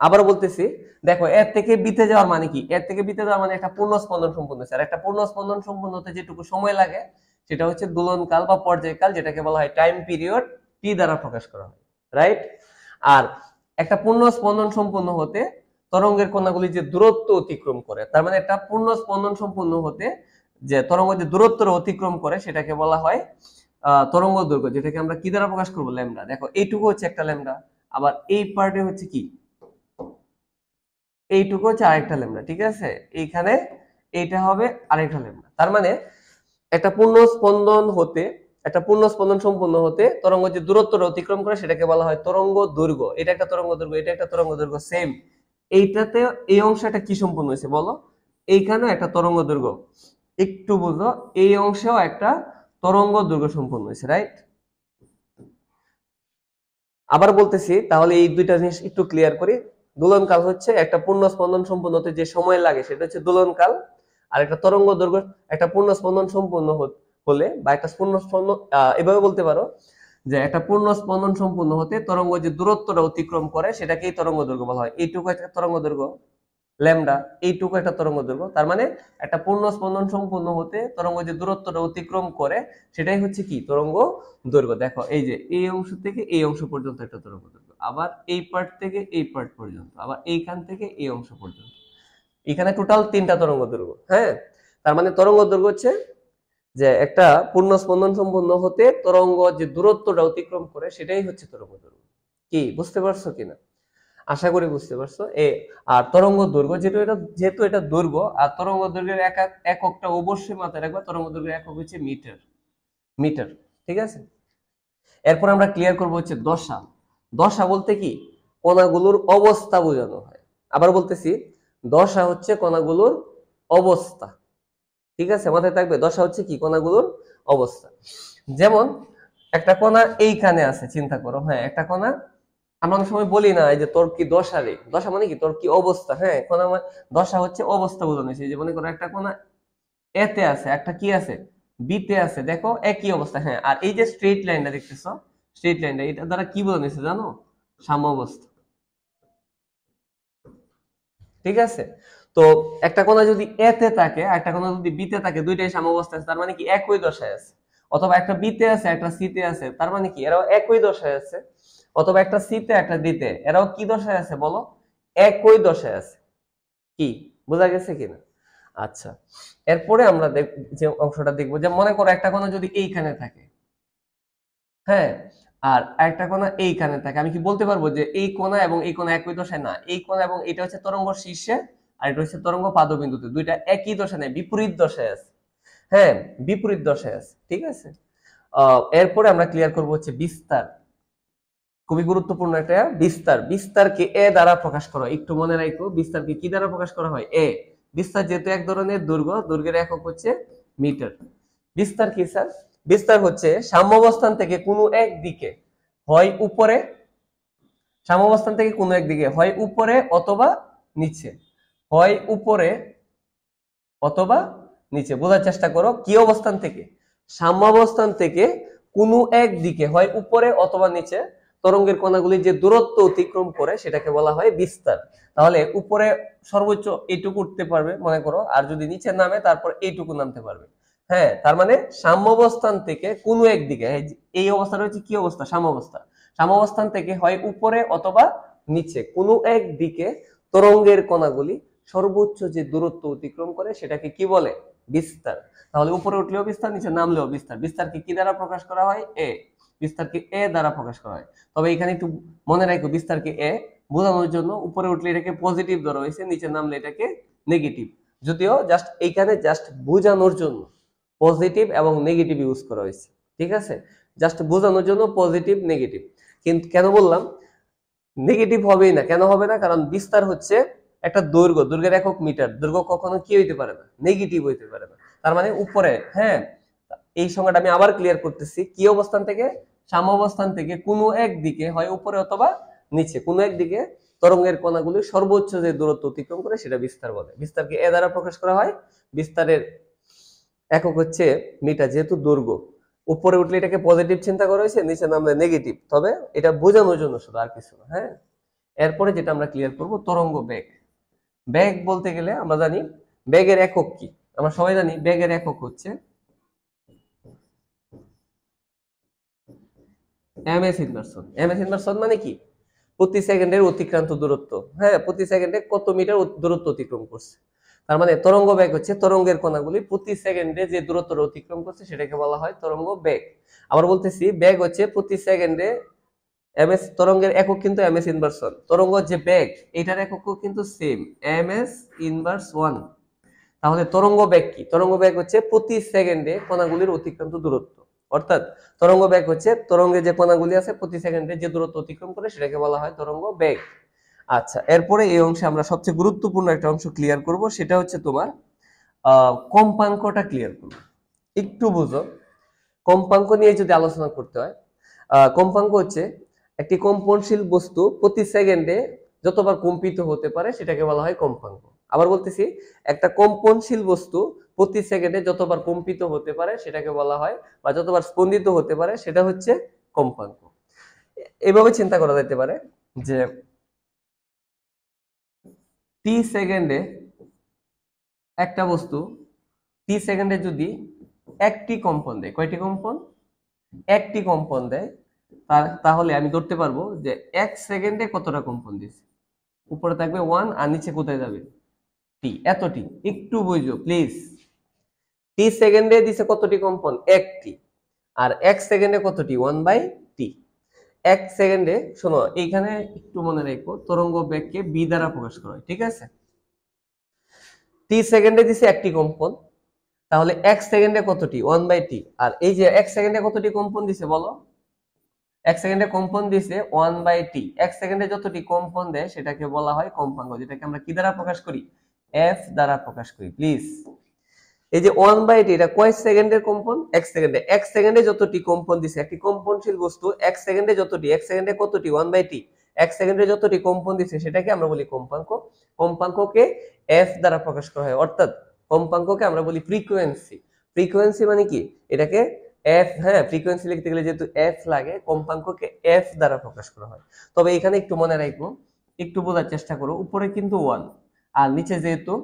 আবার বলতেছি, দেখো এর থেকে বিতে যাওয়ার মানে কি, এর থেকে বিতে যাওয়ার মানে একটা পূর্ণ স্পন্দন সম্পূর্ণ হচ্ছে। আর একটা পূর্ণ স্পন্দন সম্পূর্ণ হতে যেটুকু সময় লাগে সেটা হচ্ছে দোলনকাল বা পর্যায়কাল, যেটাকে বলা হয় টাইম পিরিয়ড, টি দ্বারা প্রকাশ করা হয়। রাইট, আর একটা পূর্ণ স্পন্দন সম্পূর্ণ হতে তরঙ্গের কণাগুলি যে দূরত্ব অতিক্রম করে, তার মানে একটা পূর্ণ স্পন্দন সম্পূর্ণ হতে যে তরঙ্গ যে দূরত্বটা অতিক্রম করে সেটাকে বলা হয় তরঙ্গ দৈর্ঘ্য, যেটাকে আমরা কি দ্বারা প্রকাশ করবো, ল্যামডা। দেখো এইটুকু হচ্ছে একটা ল্যামডা, আবার এই পার্টে হচ্ছে কি, এইটুকু হচ্ছে আরেকটা ল্যামডা। ঠিক আছে, এইখানে এইটা হবে আরেকটা ল্যামডা। তার মানে একটা পূর্ণ স্পন্দন হতে, একটা পূর্ণ স্পন্দন সম্পূর্ণ হতে তরঙ্গ যে দূরত্বটা অতিক্রম করে সেটাকে বলা হয় তরঙ্গ দৈর্ঘ্য। এটা একটা তরঙ্গ দৈর্ঘ্য, এটা একটা তরঙ্গ দৈর্ঘ্য, সেম। এইটাতে এই অংশটা কি সম্পূর্ণ হয়েছে বলো, এইখানে একটা তরঙ্গ দৈর্ঘ্য, একটু বুঝো, এই অংশেও একটা তরঙ্গ দৈর্ঘ্য সম্পূর্ণ হয়েছে। রাইট, আবার বলতেছি তাহলে এই দুইটা জিনিস একটু ক্লিয়ার করি। দোলনকাল হচ্ছে একটা পূর্ণ স্পন্দন সম্পূর্ণ হতে যে সময় লাগে সেটা হচ্ছে দোলনকাল। আর একটা তরঙ্গ দৈর্ঘ্য একটা পূর্ণ স্পন্দন সম্পূর্ণ হলে বা একটা পূর্ণ স্পন্দন, এভাবে বলতে পারো যে একটা পূর্ণ স্পন্দন সম্পূর্ণ হতে তরঙ্গ যে দূরত্বটা অতিক্রম করে সেটাকেই তরঙ্গ দৈর্ঘ্য বলা হয়। এইটুকু একটা তরঙ্গ দৈর্ঘ্য ল্যামডা, এইটুকু একটা তরঙ্গ দৈর্ঘ্য। তার মানে একটা পূর্ণ স্পন্দন সম্পূর্ণ হতে তরঙ্গ যে দূরত্বটা অতিক্রম করে সেটাই হচ্ছে কি, তরঙ্গ দৈর্ঘ্য। দেখো এই যে এই অংশ থেকে এই অংশ পর্যন্ত একটা তরঙ্গ দৈর্ঘ্য, আবার এই পার্ট থেকে এই পার্ট পর্যন্ত, আবার এইখান থেকে এই অংশ পর্যন্ত, এখানে টোটাল তিনটা তরঙ্গ দৈর্ঘ্য। হ্যাঁ, তার মানে তরঙ্গ দৈর্ঘ্য হচ্ছে যে একটা পূর্ণ স্পন্দন সম্পন্ন হতে তরঙ্গ যে দূরত্বটা অতিক্রম করে সেটাই হচ্ছে তরঙ্গ দৈর্ঘ্য। কি বুঝতে পারছো কিনা? আশা করি বুঝতে পারছো। আর তরঙ্গ দৈর্ঘ্য যেহেতু এটা দৈর্ঘ্য, আর তরঙ্গ দৈর্ঘ্যের এককটা অবশ্যই মাথায় রাখবা, তরঙ্গ দৈর্ঘ্যের একক হচ্ছে মিটার। মিটার, ঠিক আছে। এরপর আমরা ক্লিয়ার করবো হচ্ছে দশা। দশা বলতে কি, কণাগুলোর অবস্থা বোঝানো হয়। আবার বলতেছি, দশা হচ্ছে কণাগুলোর অবস্থা, ঠিক আছে, মাথায় থাকবে। দশা হচ্ছে কি, কণাগুলোর অবস্থা। যেমন একটা কণা এইখানে আছে, চিন্তা করো, হ্যাঁ একটা কণা, আমরা অনেক সময় বলি না এই যে তোর কি দশা রে, দশা মানে কি তোর কি অবস্থা, হ্যাঁ কণা দশা হচ্ছে অবস্থা বোঝানো হয়েছে। যে মনে করো একটা কণা এতে আছে, একটা কি আছে বিতে আছে, দেখো একই অবস্থা, হ্যাঁ। আর এই যে স্ট্রেট লাইনটা দেখতেছো, স্ট্রেট লাইনটা, এটা দ্বারা কি বোঝানো হয়েছে জানো? সাম্যাবস্থা, ঠিক আছে। তো একটা কণা যদি এতে থাকে আর একটা কণা যদি বিতে থাকে, দুইটাই সাম্যাবস্থায় আছে, তার মানে কি একই দশায় আছে। অথবা একটা বিতে আছে একটা সিতে আছে, তার মানে কি এরাও একই দশায় আছে। অথবা একটা সিতে একটা দিতে, এরাও কি দশায় আছে বলো? একই দশায় আছে। কি বোঝা গেছে কিনা? আচ্ছা, এরপরে আমরা যে অংশটা দেখবো, যে মনে করো একটা কণা যদি এইখানে থাকে, হ্যাঁ, আর একটা কণা এইখানে থাকে, আমি কি বলতে পারবো যে এই কণা এবং এই কণা একই দশায়? না, এই কণা এবং এটা হচ্ছে তরঙ্গ শীর্ষে, আর এটা হচ্ছে তরঙ্গ পাদবিন্দুতে, দুইটা একই দশা নেই, বিপরীত দশায় আছে, হ্যাঁ বিপরীত দশায় আছে, ঠিক আছে। এরপরে আমরা ক্লিয়ার করবো হচ্ছে বিস্তার। খুবই গুরুত্বপূর্ণ একটা বিস্তার। বিস্তারকে এ দ্বারা প্রকাশ করা হয়, একটু মনে রাখো, বিস্তারকে কি দ্বারা প্রকাশ করা হয়? এ। বিস্তার যেহেতু এক ধরনের দৈর্ঘ্য, দৈর্ঘ্যের একক হচ্ছে মিটার। বিস্তার কি স্যার? বিস্তার হচ্ছে সাম্যাবস্থান থেকে কোনো এক দিকে হয় উপরে, সাম্যাবস্থান থেকে কোনো এক দিকে হয় উপরে অথবা নিচে, হয় উপরে অথবা নিচে। বোঝার চেষ্টা করো, কি অবস্থান থেকে? সাম্যাবস্থান থেকে কোনো এক দিকে হয় উপরে অথবা নিচে তরঙ্গের কণাগুলি যে দূরত্ব অতিক্রম করে সেটাকে বলা হয় বিস্তার। তাহলে উপরে সর্বোচ্চ এইটুকু উঠতে পারবে মনে করো, আর যদি নিচে নামে তারপর এইটুকু নামতে পারবে, হ্যাঁ। তার মানে সাম্যাবস্থান থেকে কোনো একদিকে, এই অবস্থাটা হচ্ছে কি অবস্থা? সাম্যাবস্থা। সাম্যাবস্থান থেকে হয় উপরে অথবা নিচে কোনো এক দিকে তরঙ্গের কণাগুলি সর্বোচ্চ যে দূরত্ব অতিক্রম করে সেটাকে কি বলে? বিস্তার। তাহলে উপরে উঠলেও বিস্তার, নিচে নামলেও বিস্তার। বিস্তারকে কি দ্বারা প্রকাশ করা হয়? এ। বিস্তারকে এ দ্বারা প্রকাশ করা হয়। তবে এখানে একটু মনে রাখো, বিস্তারকে এ বোঝানোর জন্য উপরে উঠলে এটাকে পজিটিভ ধরা হয়েছে, নিচে নামলে এটাকে নেগেটিভ। যদিও জাস্ট এইখানে জাস্ট বোঝানোর জন্য পজিটিভ এবং নেগেটিভ ইউজ করা হয়েছে, ঠিক আছে, জাস্ট বোঝানোর জন্য পজিটিভ নেগেটিভ। কিন্তু কেন বললাম নেগেটিভ হবেই না? কেন হবে না? কারণ বিস্তার হচ্ছে একটা দৈর্ঘ্য, দৈর্ঘ্যের একক মিটার, দৈর্ঘ্য কখনো কি হইতে পারে না? নেগেটিভ হইতে পারে না। তার মানে উপরে, হ্যাঁ। এই সংজ্ঞাটা আমি আবার ক্লিয়ার করতেছি, কি অবস্থান থেকে? সাম্যাবস্থান থেকে কোনো এক দিকে হয় উপরে অথবা নিচে কোনো এক দিকে তরঙ্গের কণাগুলি সর্বোচ্চ যে দূরত্ব অতিক্রম করে সেটা বিস্তার বলে। বিস্তারকে এ দ্বারা প্রকাশ করা হয়। বিস্তারের একক হচ্ছে মিটার, যেহেতু দৈর্ঘ্য। উপরে উঠলে এটাকে পজিটিভ চিন্তা করা হয়েছে, নিচে নামলে নেগেটিভ, তবে এটা বোঝানোর জন্য শুধু, আর কিছু না, হ্যাঁ। এরপরে যেটা আমরা ক্লিয়ার করব, তরঙ্গ বেগ। বেগ বলতে গেলে আমরা জানি বেগের একক কি, আমরা সবাই জানি বেগের একক হচ্ছে এমএস ইনভার্সন। এমএস ইনভার্সন মানে কি? প্রতি সেকেন্ডের অতিক্রান্ত দূরত্ব, হ্যাঁ, প্রতি সেকেন্ডে কত মিটার দূরত্ব অতিক্রম করছে। তার মানে তরঙ্গ বেগ হচ্ছে তরঙ্গের কণাগুলি প্রতি সেকেন্ডে যে দূরত্ব অতিক্রম করছে সেটাকে বলা হয় তরঙ্গ বেগ। আবার বলতেছি, বেগ হচ্ছে প্রতি সেকেন্ডে, এমএস তরঙ্গের একক কিন্তু এমএস ইনভার্সন, তরঙ্গ যে বেগ এটার একক কিন্তু সেম, এমএস ইনভার্স 1। তাহলে তরঙ্গ বেগ কি? তরঙ্গ বেগ হচ্ছে প্রতি সেকেন্ডে কণাগুলির অতিক্রান্ত দূরত্ব। অর্থাৎ তরঙ্গ বেগ হচ্ছে তরঙ্গে যে কণাগুলি আছে প্রতি সেকেন্ডে যে দূরত্ব অতিক্রম করে সেটাকে বলা হয় তরঙ্গ বেগ। আচ্ছা, এরপরে এই অংশে আমরা সবচেয়ে গুরুত্বপূর্ণ একটা অংশ ক্লিয়ার করব, সেটা হচ্ছে তোমার কম্পাঙ্কটা ক্লিয়ার করব। একটু বুঝো, কম্পাঙ্ক নিয়ে যদি আলোচনা করতে হয়, কম্পাঙ্ক হচ্ছে একটি কম্পনশীল বস্তু প্রতি সেকেন্ডে যতবার কম্পিত হতে পারে সেটাকে বলা হয় কম্পাঙ্ক। আবার বলতেছি, একটা কম্পনশীল বস্তু প্রতি সেকেন্ডে যতবার কম্পিত হতে পারে সেটাকে বলা হয়, বা যতবার স্পন্দিত হতে পারে সেটা হচ্ছে কম্পাঙ্ক। এভাবে চিন্তা করা যেতে পারে যে টি সেকেন্ডে একটা বস্তু টি সেকেন্ডে যদি একটি কম্পন দেয়, কয়টি কম্পন? একটি কম্পন দেয়, তাহলে আমি ধরতে পারবো যে এক সেকেন্ডে কতটা কম্পন দিচ্ছে। উপরে থাকবে 1 আর নিচে কোথায় যাবে? টি, এত টি। একটু বুঝো প্লিজ, টি সেকেন্ডে দিছে কতটি কম্পন? একটি। আর এক সেকেন্ডে কতটি? 1/t। এক সেকেন্ডে, শোনো এইখানে একটু মনে রাখো, তরঙ্গ বেগকে বি দ্বারা প্রকাশ করা হয়, ঠিক আছে? টি সেকেন্ডে দিছে একটি কম্পন, তাহলে এক সেকেন্ডে কতটি? 1/t। আর এই যে এক সেকেন্ডে কতটি কম্পন দিছে বলো? এক সেকেন্ডে কম্পন দিছে 1/t। এক সেকেন্ডে যতটি কম্পন দেয় সেটাকে বলা হয় কম্পাঙ্ক, যেটাকে আমরা কি দ্বারা প্রকাশ করি? এফ দ্বারা প্রকাশ করি। প্লিজ, এই যে 1/t এটা কয় সেকেন্ডের কম্পন? এক সেকেন্ডে। এক সেকেন্ডে যতটি কম্পন দিছে, একটি কম্পনশীল বস্তু এক সেকেন্ডে যতটি, এক সেকেন্ডে কতটি? 1/t। এক সেকেন্ডে যতটি কম্পন দিছে সেটাকে আমরা বলি কম্পাঙ্ক। কম্পাঙ্ককে এফ দ্বারা প্রকাশ করা হয়, অর্থাৎ কম্পাঙ্ককে আমরা বলি ফ্রিকোয়েন্সি। ফ্রিকোয়েন্সি মানে কি? এটাকে এফ, হ্যাঁ, ফ্রিকোয়েন্সি লিখতে গেলে যেহেতু এফ লাগে, কম্পাঙ্ককে এফ দ্বারা প্রকাশ করা হয়। তবে এখানে একটু মনে রাখবো, একটু বোঝার চেষ্টা করো, উপরে কিন্তু 1 আর নিচে যেহেতু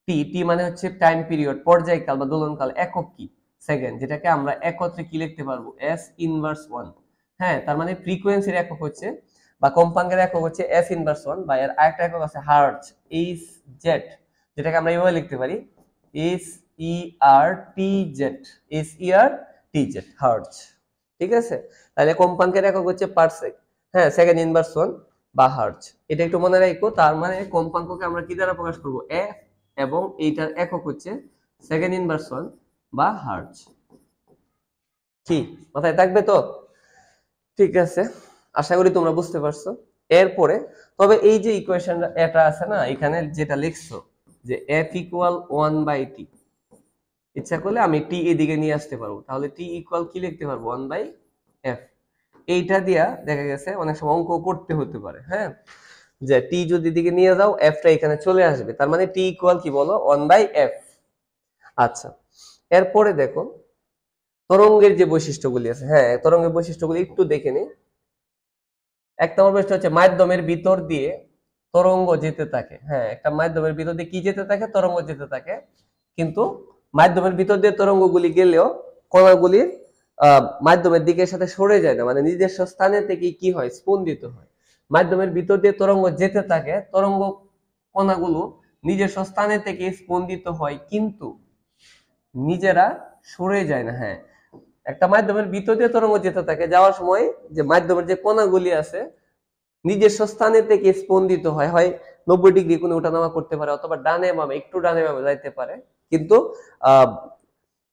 টি, টি মানে হচ্ছে টাইম পিরিয়ড, পর্যায়কাল বা দোলনকাল, একক কি? সেকেন্ড, যেটাকে আমরা একত্রে কি লিখতে পারবো? S inverse 1। হ্যাঁ, তার মানে ফ্রিকোয়েন্সির একক হচ্ছে বা কম্পাঙ্কের একক হচ্ছে এস ইনভার্স 1, বা এর আরেকটা একক আছে হার্টজ, এইচ জেড, যেটাকে আমরা এইভাবে লিখতে পারি এস ই আর টি জেড, এস ই আর টি জেড, হার্টজ। ঠিক আছে? তাহলে কম্পাঙ্কের একক হচ্ছে পার সেকেন্ড, হ্যাঁ, সেকেন্ড ইনভার্স 1 বা হার্টজ। এটা একটু মনে রাখো। তার মানে কম্পাঙ্ককে আমরা কি দ্বারা প্রকাশ করব? এফ, এবং এইটার একক হচ্ছে সেকেন্ড ইনভার্স 1 বা হার্টজ। কি মাথায় থাকবে তো? ঠিক আছে, আশা করি তোমরা বুঝতে পারছো। এরপরে তবে এই যে ইকুয়েশনটা এটা আছে না, এখানে যেটা লিখছো যে f ইকুয়াল 1/t, ইচ্ছা করলে আমি t এদিকে নিয়ে আসতে পারবো, তাহলে t ইকুয়াল কি লিখতে পারবো? 1/f। এইটা দিয়া দেখা গেছে অনেক সময় অঙ্ক করতে হতে পারে, হ্যাঁ, যে t যদি দিকে নিয়ে যাও f টা এখানে চলে আসবে, তার মানে t ইকুয়াল কি বলো? 1/f। আচ্ছা, এরপরে দেখো তরঙ্গের যে বৈশিষ্ট্যগুলি আছে, হ্যাঁ, তরঙ্গের বৈশিষ্ট্যগুলি একটু দেখে নিই। এক নম্বর বৈশিষ্ট্য হচ্ছে মাধ্যমের ভিতর দিয়ে তরঙ্গ যেতে থাকে। হ্যাঁ, একটা মাধ্যমের ভিতর দিয়ে কি যেতে থাকে? তরঙ্গ যেতে থাকে। কিন্তু মাধ্যমের ভিতর দিয়ে তরঙ্গগুলি গেলেও কণাগুলির মাধ্যমের দিকের সাথে সরে যায় না, মানে নিজস্ব স্থানে থেকে কি হয়? স্পন্দিত হয়। মাধ্যমের ভিতর দিয়ে তরঙ্গ যেতে থাকে, তরঙ্গ কণাগুলো নিজস্ব স্থানে থেকে স্পন্দিত হয়, কিন্তু নিজেরা সরে যায় না। হ্যাঁ, একটা মাধ্যমের ভিতর দিয়ে তরঙ্গ যেতে থাকে, যাওয়ার সময় যে মাধ্যমের যে কণাগুলি আছে নিজস্ব স্থানে থেকে স্পন্দিত হয়, হয় 90 ডিগ্রি কোণে ওঠানামা করতে পারে, অথবা ডানে বামে, একটু ডানে বামে যাইতে পারে, কিন্তু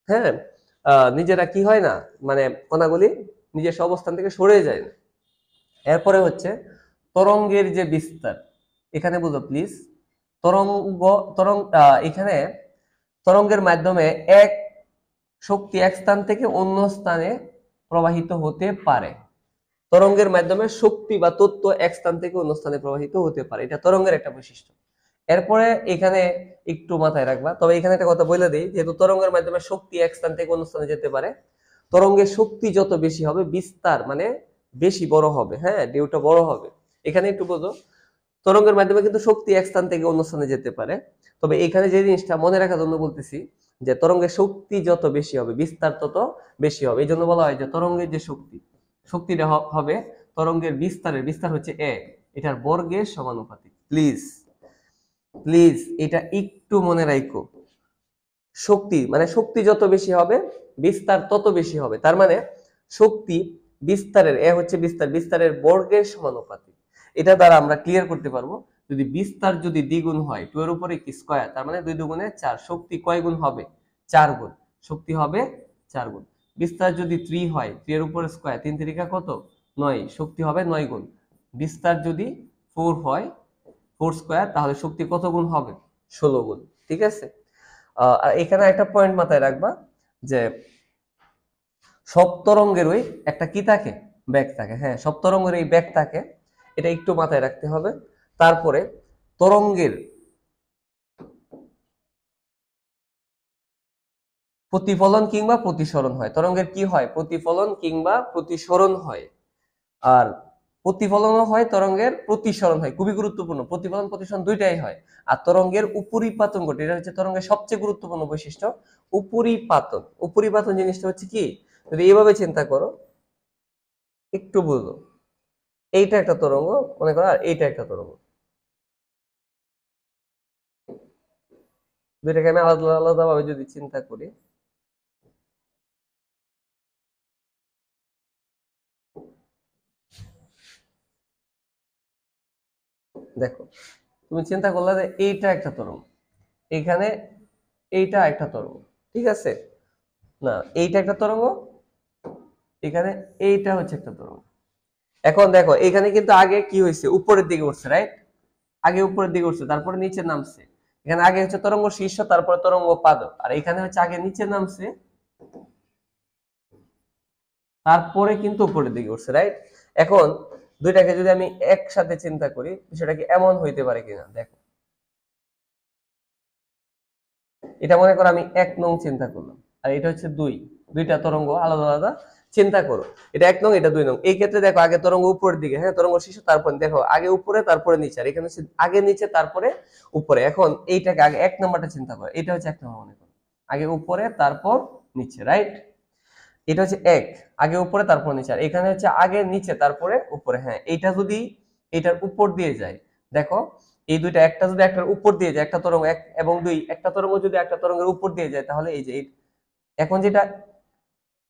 হ্যাঁ, নিজেরা কি হয় না, মানে কণাগুলি নিজস্ব অবস্থান থেকে সরে যায় না। এরপরে হচ্ছে তরঙ্গের যে বিস্তার, এখানে বুঝো প্লিজ। তরঙ্গ এখানে তরঙ্গের মাধ্যমে এক শক্তি এক স্থান থেকে অন্য স্থানে প্রবাহিত হতে পারে। তরঙ্গের মাধ্যমে শক্তি বা তত্ত্ব এক স্থান থেকে অন্য স্থানে প্রবাহিত হতে পারে, এটা তরঙ্গের একটা বৈশিষ্ট্য। এরপরে এখানে একটু মাথায় রাখবা, তবে এখানে একটা কথা বলে দিই, যেহেতু তরঙ্গের মাধ্যমে শক্তি এক স্থান থেকে অন্য স্থানে যেতে পারে, তরঙ্গের শক্তি যত বেশি হবে বিস্তার মানে বেশি বড় হবে, হ্যাঁ, ঢেউটা বড় হবে। এখানে একটু বোঝো, তরঙ্গের মাধ্যমে কিন্তু শক্তি এক স্থান থেকে অন্য স্থানে যেতে পারে, তবে এখানে যে জিনিসটা মনে রাখার জন্য বলতেছি, যে তরঙ্গের শক্তি যত বেশি হবে বিস্তার তত বেশি হবে। এই জন্য বলা হয় যে তরঙ্গের যে শক্তিটা হবে তরঙ্গের বিস্তার হচ্ছে এ, এটার বর্গের সমানুপাতিক। প্লিজ প্লিজ এটা একটু মনে রাখো। শক্তি মানে শক্তি যত বেশি হবে বিস্তার তত বেশি হবে, তার মানে শক্তি বিস্তারের এ হচ্ছে বিস্তারের বর্গের সমানুপাতিক। এটা দ্বারা আমরা ক্লিয়ার করতে পারবো, যদি বিস্তার যদি দ্বিগুণ হয় 2 এর উপরে কি স্কয়ার, তার মানে 2 দুগুণে 4, শক্তি কয় গুণ হবে? 4 গুণ, শক্তি হবে 4 গুণ। বিস্তার যদি 3 হয়, 3 এর উপরে স্কয়ার, 3 3 কত? 9, শক্তি হবে 9 গুণ। বিস্তার যদি 4 হয়, 4 স্কয়ার, তাহলে শক্তি কত গুণ হবে? 16 গুণ। ঠিক আছে? আর এখানে একটা পয়েন্ট মাথায় রাখবা, যে সব তরঙ্গেরই একটা কি থাকে? বেগ থাকে। হ্যাঁ, সব তরঙ্গের এই বেগ থাকে, এটা একটু মাথায় রাখতে হবে। তারপরে তরঙ্গের প্রতিফলন কিংবা প্রতিসরণ হয়। তরঙ্গের কি হয়? প্রতিফলন কিংবা প্রতিসরণ হয়। আর প্রতিফলনও হয়, তরঙ্গের প্রতিসরণ হয়, খুবই গুরুত্বপূর্ণ। প্রতিফলন প্রতিসরণ দুইটাই হয়। আর তরঙ্গের উপরিপাতন ঘটে, এটা হচ্ছে তরঙ্গের সবচেয়ে গুরুত্বপূর্ণ বৈশিষ্ট্য, উপরিপাতন। উপরিপাতন জিনিসটা হচ্ছে কি, যদি এইভাবে চিন্তা করো, একটু বুঝো, এইটা একটা তরঙ্গ মনে করো, আর এইটা একটা তরঙ্গ, দুইটাকে আমি আলাদা আলাদা ভাবে যদি চিন্তা করি, দেখো তুমি চিন্তা করলে যে এইটা একটা তরঙ্গ, এখানে এইটা একটা তরঙ্গ, ঠিক আছে না, এইটা একটা তরঙ্গ, এখানে এইটা হচ্ছে একটা তরঙ্গ। এখন দেখো এখানে কিন্তু আগে কি হয়েছে, উপরের দিকে উঠছে, রাইট? আগে উপরের দিকে উঠছে তারপরে নিচে নামছে। এখানে আগে হচ্ছে তরঙ্গ শীর্ষ, তারপরে তরঙ্গ পাদ, আর এখানে হচ্ছে আগে নিচে নামছে তারপরে কিন্তু উপরের দিকে উঠছে, রাইট? এখন দুইটাকে যদি আমি একসাথে চিন্তা করি, বিষয়টা কি এমন হইতে পারে কিনা দেখো। এটা মনে করো আমি 1 নং চিন্তা করলাম, আর এটা হচ্ছে 2, দুইটা তরঙ্গ আলাদা আলাদা চিন্তা করো। এটা 1 নং, এটা 2 নং। এই ক্ষেত্রে দেখো আগে তরঙ্গ উপরের দিকে, হ্যাঁ তরঙ্গ শীর্ষ, তারপর দেখো আগে উপরে তারপরে নিচে, আর এখানে হচ্ছে আগে নিচে তারপরে উপরে। এখন এইটাকে আগে 1 নম্বরটা চিন্তা করো, এটা হচ্ছে 1 নম্বর মনে করো, আগে উপরে তারপর নিচে, রাইট? এটা হচ্ছে 1, আগে উপরে তারপর নিচে, আর এখানে হচ্ছে আগে নিচে তারপরে উপরে। হ্যাঁ এইটা যদি এটার উপর দিয়ে যায়, দেখো এই দুইটা, একটা যদি একটার উপর দিয়ে যায়, একটা তরঙ্গ 1 এবং 2, একটা তরঙ্গ যদি একটা তরঙ্গের উপর দিয়ে যায়, তাহলে এই যে এখন যেটা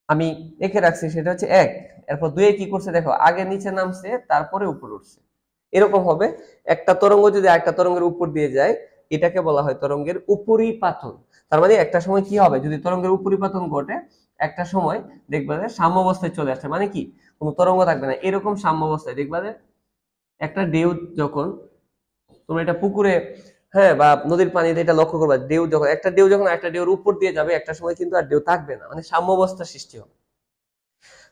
আমি একে রাখছি সেটা হচ্ছে 1, এরপর 2 কি করছে দেখো, আগে নিচে নামছে তারপরে উপরে উঠছে। এরকম হবে, একটা তরঙ্গ যদি একটা তরঙ্গের উপর দিয়ে যায়, এটাকে বলা হয় তরঙ্গের উপরিপাতন। তার মানে একটা সময় কি হবে, যদি তরঙ্গের উপরিপাতন ঘটে, একটা সময় দেখবা যে সাম্যাবস্থায় চলে আসছে, মানে কি কোনো তরঙ্গ থাকবে না, এরকম সাম্যাবস্থায় দেখবা যে একটা ঢেউ যখন তোমরা এটা পুকুরে, হ্যাঁ বা নদীর পানিতে এটা লক্ষ্য করবা, ঢেউ যখন একটা ঢেউ যখন একটা ঢেউর উপর দিয়ে যাবে, একটা সময় কিন্তু আর ঢেউ থাকবে না, মানে সাম্যাবস্থা সৃষ্টি হবে।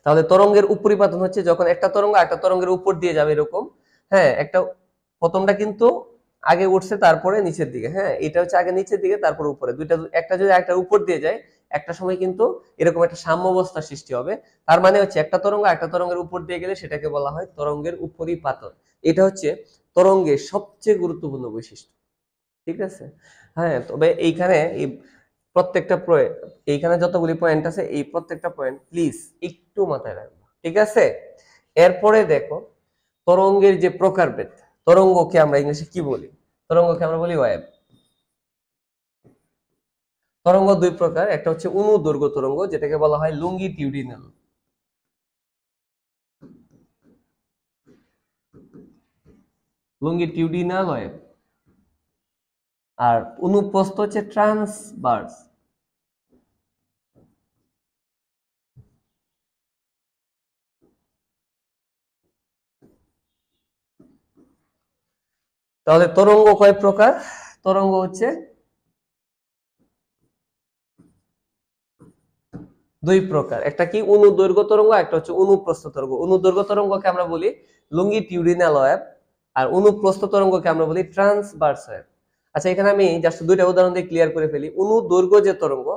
তাহলে তরঙ্গের উপরিপাতন হচ্ছে যখন একটা তরঙ্গ একটা তরঙ্গের উপর দিয়ে যাবে, এরকম। হ্যাঁ একটা প্রথমটা কিন্তু আগে উঠছে তারপরে নিচের দিকে, হ্যাঁ এটা হচ্ছে আগে নিচের দিকে তারপরে উপরে, দুইটা একটা যদি একটা উপর দিয়ে যায়, একটা সময় কিন্তু এরকম একটা সাম্যাবস্থা সৃষ্টি হবে। তার মানে হচ্ছে একটা তরঙ্গ একটা তরঙ্গের উপর দিয়ে গেলে সেটাকে বলা হয় তরঙ্গের উপরিপাতন। এটা হচ্ছে তরঙ্গের সবচেয়ে গুরুত্বপূর্ণ বৈশিষ্ট্য, ঠিক আছে? হ্যাঁ তবে এইখানে এই প্রত্যেকটা এইখানে যতগুলি পয়েন্ট আছে, এই প্রত্যেকটা পয়েন্ট প্লিজ একটু মাথায় রাখবো, ঠিক আছে? এরপরে দেখো তরঙ্গের যে প্রকারভেদ, তরঙ্গকে আমরা ইংলিশে কি বলি? তরঙ্গকে আমরা বলি ওয়েভ। তরঙ্গ 2 প্রকার, একটা হচ্ছে অনুদৈর্ঘ্য তরঙ্গ, যেটাকে বলা হয় লঙ্গিটিউডিনাল, লঙ্গিটিউডিনাল ওয়েভ। আর অনুপ্রস্থ হচ্ছে ট্রান্সভার্স। তাহলে তরঙ্গ কয় প্রকার? তরঙ্গ হচ্ছে 2 প্রকার, একটা কি অনুদৈর্ঘ্য তরঙ্গ, একটা হচ্ছে অনুপ্রস্থ তরঙ্গ। অনুদৈর্ঘ্য তরঙ্গকে আমরা বলি লঙ্গিটিউডিনাল ওয়েভ, আর অনুপ্রস্থ তরঙ্গকে আমরা বলি ট্রান্সভার্স ওয়েভ। আচ্ছা এখানে আমি জাস্ট 2টা উদাহরণ দিয়ে ক্লিয়ার করে ফেলি। অনুদৈর্ঘ্য যে তরঙ্গ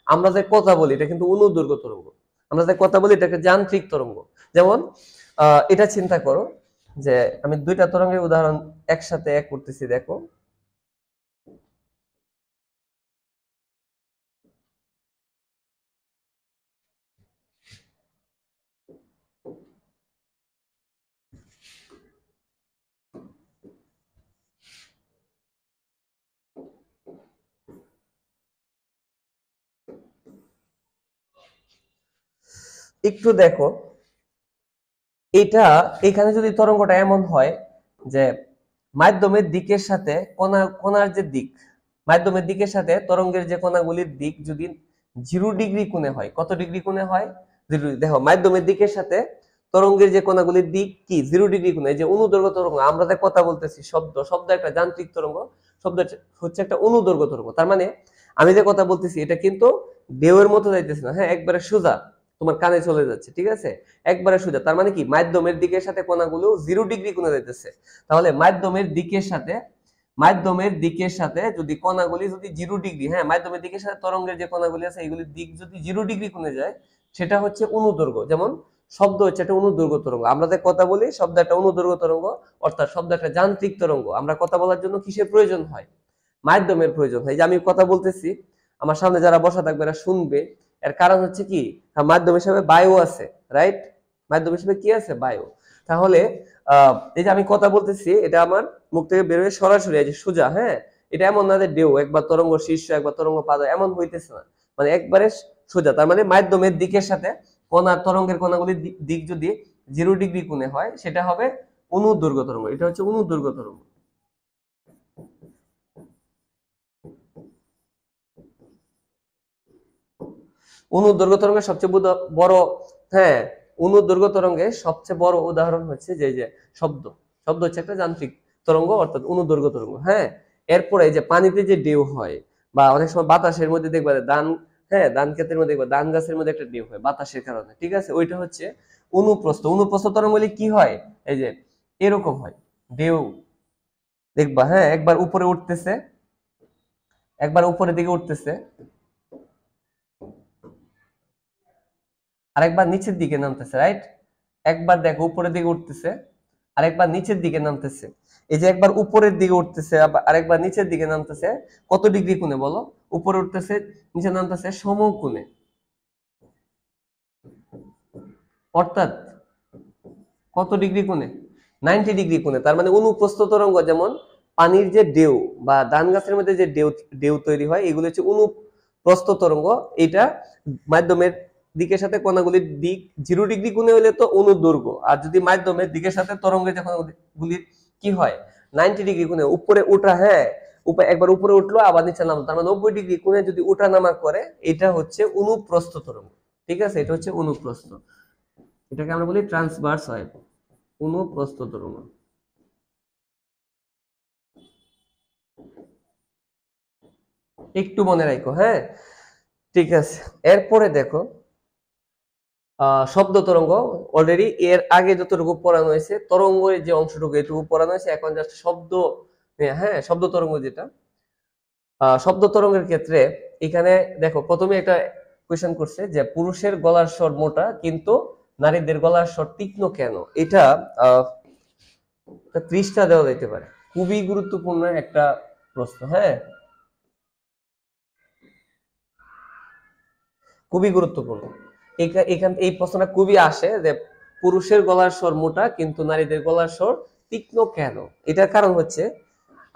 আমরা যে কথা বলি, এটা কিন্তু অনুদৈর্ঘ্য তরঙ্গ। আমরা যে কথা বলি এটাকে যান্ত্রিক তরঙ্গ। যেমন এটা চিন্তা করো যে আমি 2টা তরঙ্গের উদাহরণ একসাথে এক করতেছি, দেখো একটু দেখো, এটা এখানে যদি তরঙ্গটা এমন হয় যে মাধ্যমের দিকের সাথে কণার যে দিক, মাধ্যমের দিকের সাথে তরঙ্গের যে কণাগুলির দিক যদি 0 ডিগ্রি কোণে হয়, কত ডিগ্রি কোণে হয়? 0 ডিগ্রি। দেখো মাধ্যমের দিকের সাথে তরঙ্গের যে কণাগুলির দিক কি 0 ডিগ্রি কোণে। যে অনুদৈর্ঘ্য তরঙ্গ আমরা যে কথা বলতেছি, শব্দ একটা যান্ত্রিক তরঙ্গ, শব্দ হচ্ছে একটা অনুদৈর্ঘ্য তরঙ্গ। তার মানে আমি যে কথা বলতেছি এটা কিন্তু ঢেউয়ের মতো যাইতেছে না, হ্যাঁ একবারে সোজা তোমার কানে চলে যাচ্ছে, ঠিক আছে? একবারে সোজা। তার মানে কি মাধ্যমের দিকের সাথে কণাগুলো 0 ডিগ্রি কোণে যাইতেছে। তাহলে মাধ্যমের দিকের সাথে যদি কণাগুলি যদি 0 ডিগ্রি, হ্যাঁ মাধ্যমের দিকের সাথে তরঙ্গের যে কণাগুলি আছে এগুলির দিক যদি 0 ডিগ্রি কোণে যায়, সেটা হচ্ছে অনুদৈর্ঘ্য। যেমন শব্দ হচ্ছে একটা অনুদৈর্ঘ্য তরঙ্গ, আমরা যে কথা বলি শব্দ একটা অনুদৈর্ঘ্য তরঙ্গ, অর্থাৎ শব্দ একটা যান্ত্রিক তরঙ্গ। আমরা কথা বলার জন্য কিসের প্রয়োজন হয়? মাধ্যমের প্রয়োজন হয়। যে আমি কথা বলতেছি, আমার সামনে যারা বসা থাকবে এরা শুনবে, এর কারণ হচ্ছে কি, মাধ্যম হিসেবে বায়ু আছে, রাইট? মাধ্যম হিসেবে কি আছে? বায়ু। তাহলে এই যে আমি কথা বলতেছি, এটা আমার মুখ থেকে বের হয়ে সরাসরি এই যে সোজা, হ্যাঁ এটা এমন না যে ঢেউ একবার তরঙ্গ শীর্ষ একবার তরঙ্গ পাদ, এমন হইতেছে না, মানে একবারে সোজা। তার মানে মাধ্যমের দিকের সাথে তরঙ্গের কণাগুলির দিক যদি 0 ডিগ্রি কোণে হয়, সেটা হবে অনুদৈর্ঘ্য তরঙ্গ। এটা হচ্ছে অনুদৈর্ঘ্য তরঙ্গ। অনুদৈর্ঘ্য তরঙ্গের সবচেয়ে বড়, হ্যাঁ, অনুদৈর্ঘ্য তরঙ্গের সবচেয়ে বড় উদাহরণ হচ্ছে যে শব্দ। শব্দ হচ্ছে একটা যান্ত্রিক তরঙ্গ, অর্থাৎ অনুদৈর্ঘ্য তরঙ্গ। হ্যাঁ, এরপরে যে পানিতে যে ঢেউ হয়, বা অনেক সময় বাতাসের মধ্যে দেখবা ধান, হ্যাঁ, ধান ক্ষেতের মধ্যে দেখবা ধান গাছের মধ্যে একটা ঢেউ হয় বাতাসের কারণে, ঠিক আছে, ওইটা হচ্ছে অনুপ্রস্থ। অনুপ্রস্থ তরঙ্গ বলে কি হয়, এই যে এরকম হয় ঢেউ, দেখবা, হ্যাঁ, একবার উপরে উঠতেছে, একবার উপরের দিকে উঠতেছে, আরেকবার নিচের দিকে নামতেছে, রাইট? একবার দেখো উপরের দিকে উঠতেছে, আরেকবার নিচের দিকে নামতেছে। এই যে একবার উপরের দিকে উঠতেছে, আরেকবার নিচের দিকে নামতেছে, কত ডিগ্রি কোণে বলো? উপরে উঠতেছে, নিচে নামতেছে সমকোণে, অর্থাৎ কত ডিগ্রি কোণে? 90 ডিগ্রি কোণে। তার মানে অনুপ্রস্থ তরঙ্গ, যেমন পানির যে ঢেউ বা ধান গাছের মধ্যে যে ঢেউ ঢেউ তৈরি হয়, এগুলো হচ্ছে অনুপ্রস্থ তরঙ্গ। এটা মাধ্যমের দিকের সাথে কণাগুলির দিক 0 ডিগ্রি কোণে হলে তো অনুদৈর্ঘ্য, আর যদি মাধ্যমের দিকের সাথে তরঙ্গের যে কণাগুলির কি হয় 90 ডিগ্রি কোণে উপরে ওঠা, হ্যাঁ, একবার উপরে উঠলো আবার নিচে নামলো, তার মানে 90 ডিগ্রি কোণে যদি ওঠা নামা করে, এটা হচ্ছে অনুপ্রস্থ তরঙ্গ। ঠিক আছে, এটা হচ্ছে অনুপ্রস্থ, এটাকে আমরা বলি ট্রান্সভার্স ওয়েভ, অনুপ্রস্থ তরঙ্গ। একটু মনে রাখো, হ্যাঁ, ঠিক আছে। এরপরে দেখো শব্দ তরঙ্গ। অলরেডি এর আগে যতটুকু পড়ানো হয়েছে তরঙ্গের যে অংশটুকু এটুকু পড়ানো হয়েছে, এখন জাস্ট শব্দ, হ্যাঁ, শব্দ তরঙ্গ যেটা, শব্দ তরঙ্গের ক্ষেত্রে এখানে দেখো প্রথমে একটা কোয়েশ্চেন করছে যে পুরুষের গলার স্বর মোটা কিন্তু নারীদের গলার স্বর তীক্ষ্ণ কেন। এটা 30টা দেওয়া যেতে পারে, খুবই গুরুত্বপূর্ণ একটা প্রশ্ন, হ্যাঁ, খুবই গুরুত্বপূর্ণ। এখান এই প্রশ্নটা খুবই আসে যে পুরুষের গলার স্বর মোটা কিন্তু নারীদের গলার স্বর তীক্ষ্ণ কেন। এটার কারণ হচ্ছে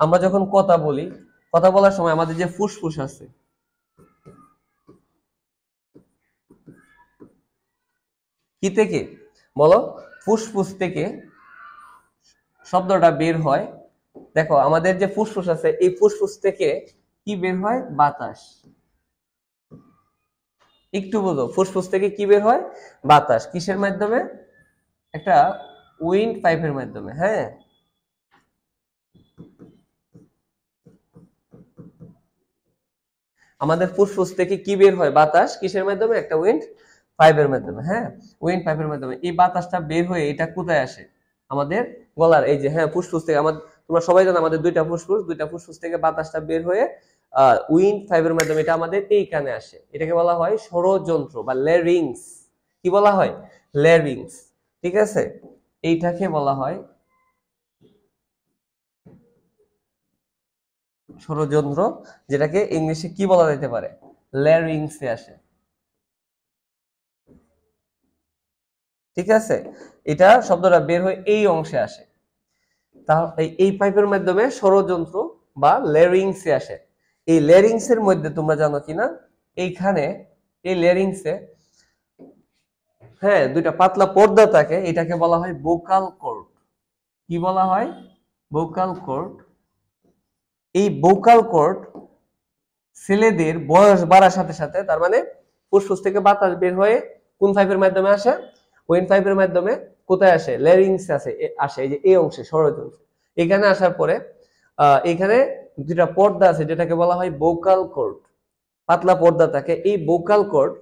আমরা যখন কথা বলি, কথা বলার সময় আমাদের যে ফুসফুস আছে, কি থেকে বলো, ফুসফুস থেকে শব্দটা বের হয়। দেখো আমাদের যে ফুসফুস আছে, এই ফুসফুস থেকে কি বের হয়? বাতাস। একটু বলো, ফুসফুস থেকে কি বের হয়? বাতাস। কিসের মাধ্যমে? একটা উইন্ড পাইপের মাধ্যমে, হ্যাঁ। আমাদের ফুসফুস থেকে কি বের হয়? বাতাস। কিসের মাধ্যমে? একটা উইন্ড পাইপের মাধ্যমে, হ্যাঁ, উইন্ড পাইপের মাধ্যমে। এই বাতাসটা বের হয়ে এটা কোথায় আসে? আমাদের গলার, এই যে, হ্যাঁ, ফুসফুস থেকে। আমাদের, তোমরা সবাই জানো আমাদের দুইটা ফুসফুস থেকে বাতাসটা বের হয়ে উইন্ড পাইপের মাধ্যমে এটা আমাদের এই কানে আসে। এটাকে বলা হয় স্বরযন্ত্র বা ল্যারিংস। কি বলা হয়? ল্যারিংস। ঠিক আছে, এইটাকে বলা হয় স্বরযন্ত্র, যেটাকে ইংলিশে কি বলা যেতে পারে? ল্যারিংসে আসে। ঠিক আছে, এটা শব্দটা বের হয়ে এই অংশে আসে। তাহলে এই পাইপের মাধ্যমে স্বরযন্ত্র বা ল্যারিংসে আসে। এই ল্যারিংসের মধ্যে তোমরা জানো কিনা, এইখানে এই ল্যারিংসে, হ্যাঁ, দুইটা পাতলা পর্দা থাকে, এটাকে বলা হয় ভোকাল কর্ড। কি বলা হয়? Vocal cord. এই ভোকাল কর্ড ছেলেদের বয়স বাড়ার সাথে সাথে, তার মানে ফুসফুস থেকে বাতাস বের হয়ে কোন পাইপের মাধ্যমে আসে? উইন্ড পাইপের মাধ্যমে। কোথায় আসে? ল্যারিংসে আসে, এই যে এই অংশে, স্বরযন্ত্র। এখানে আসার পরে এখানে দুটা পর্দা আছে, যেটাকে বলা হয় ভোকাল কর্ড। পাতলা পর্দা থাকে। এই ভোকাল কর্ড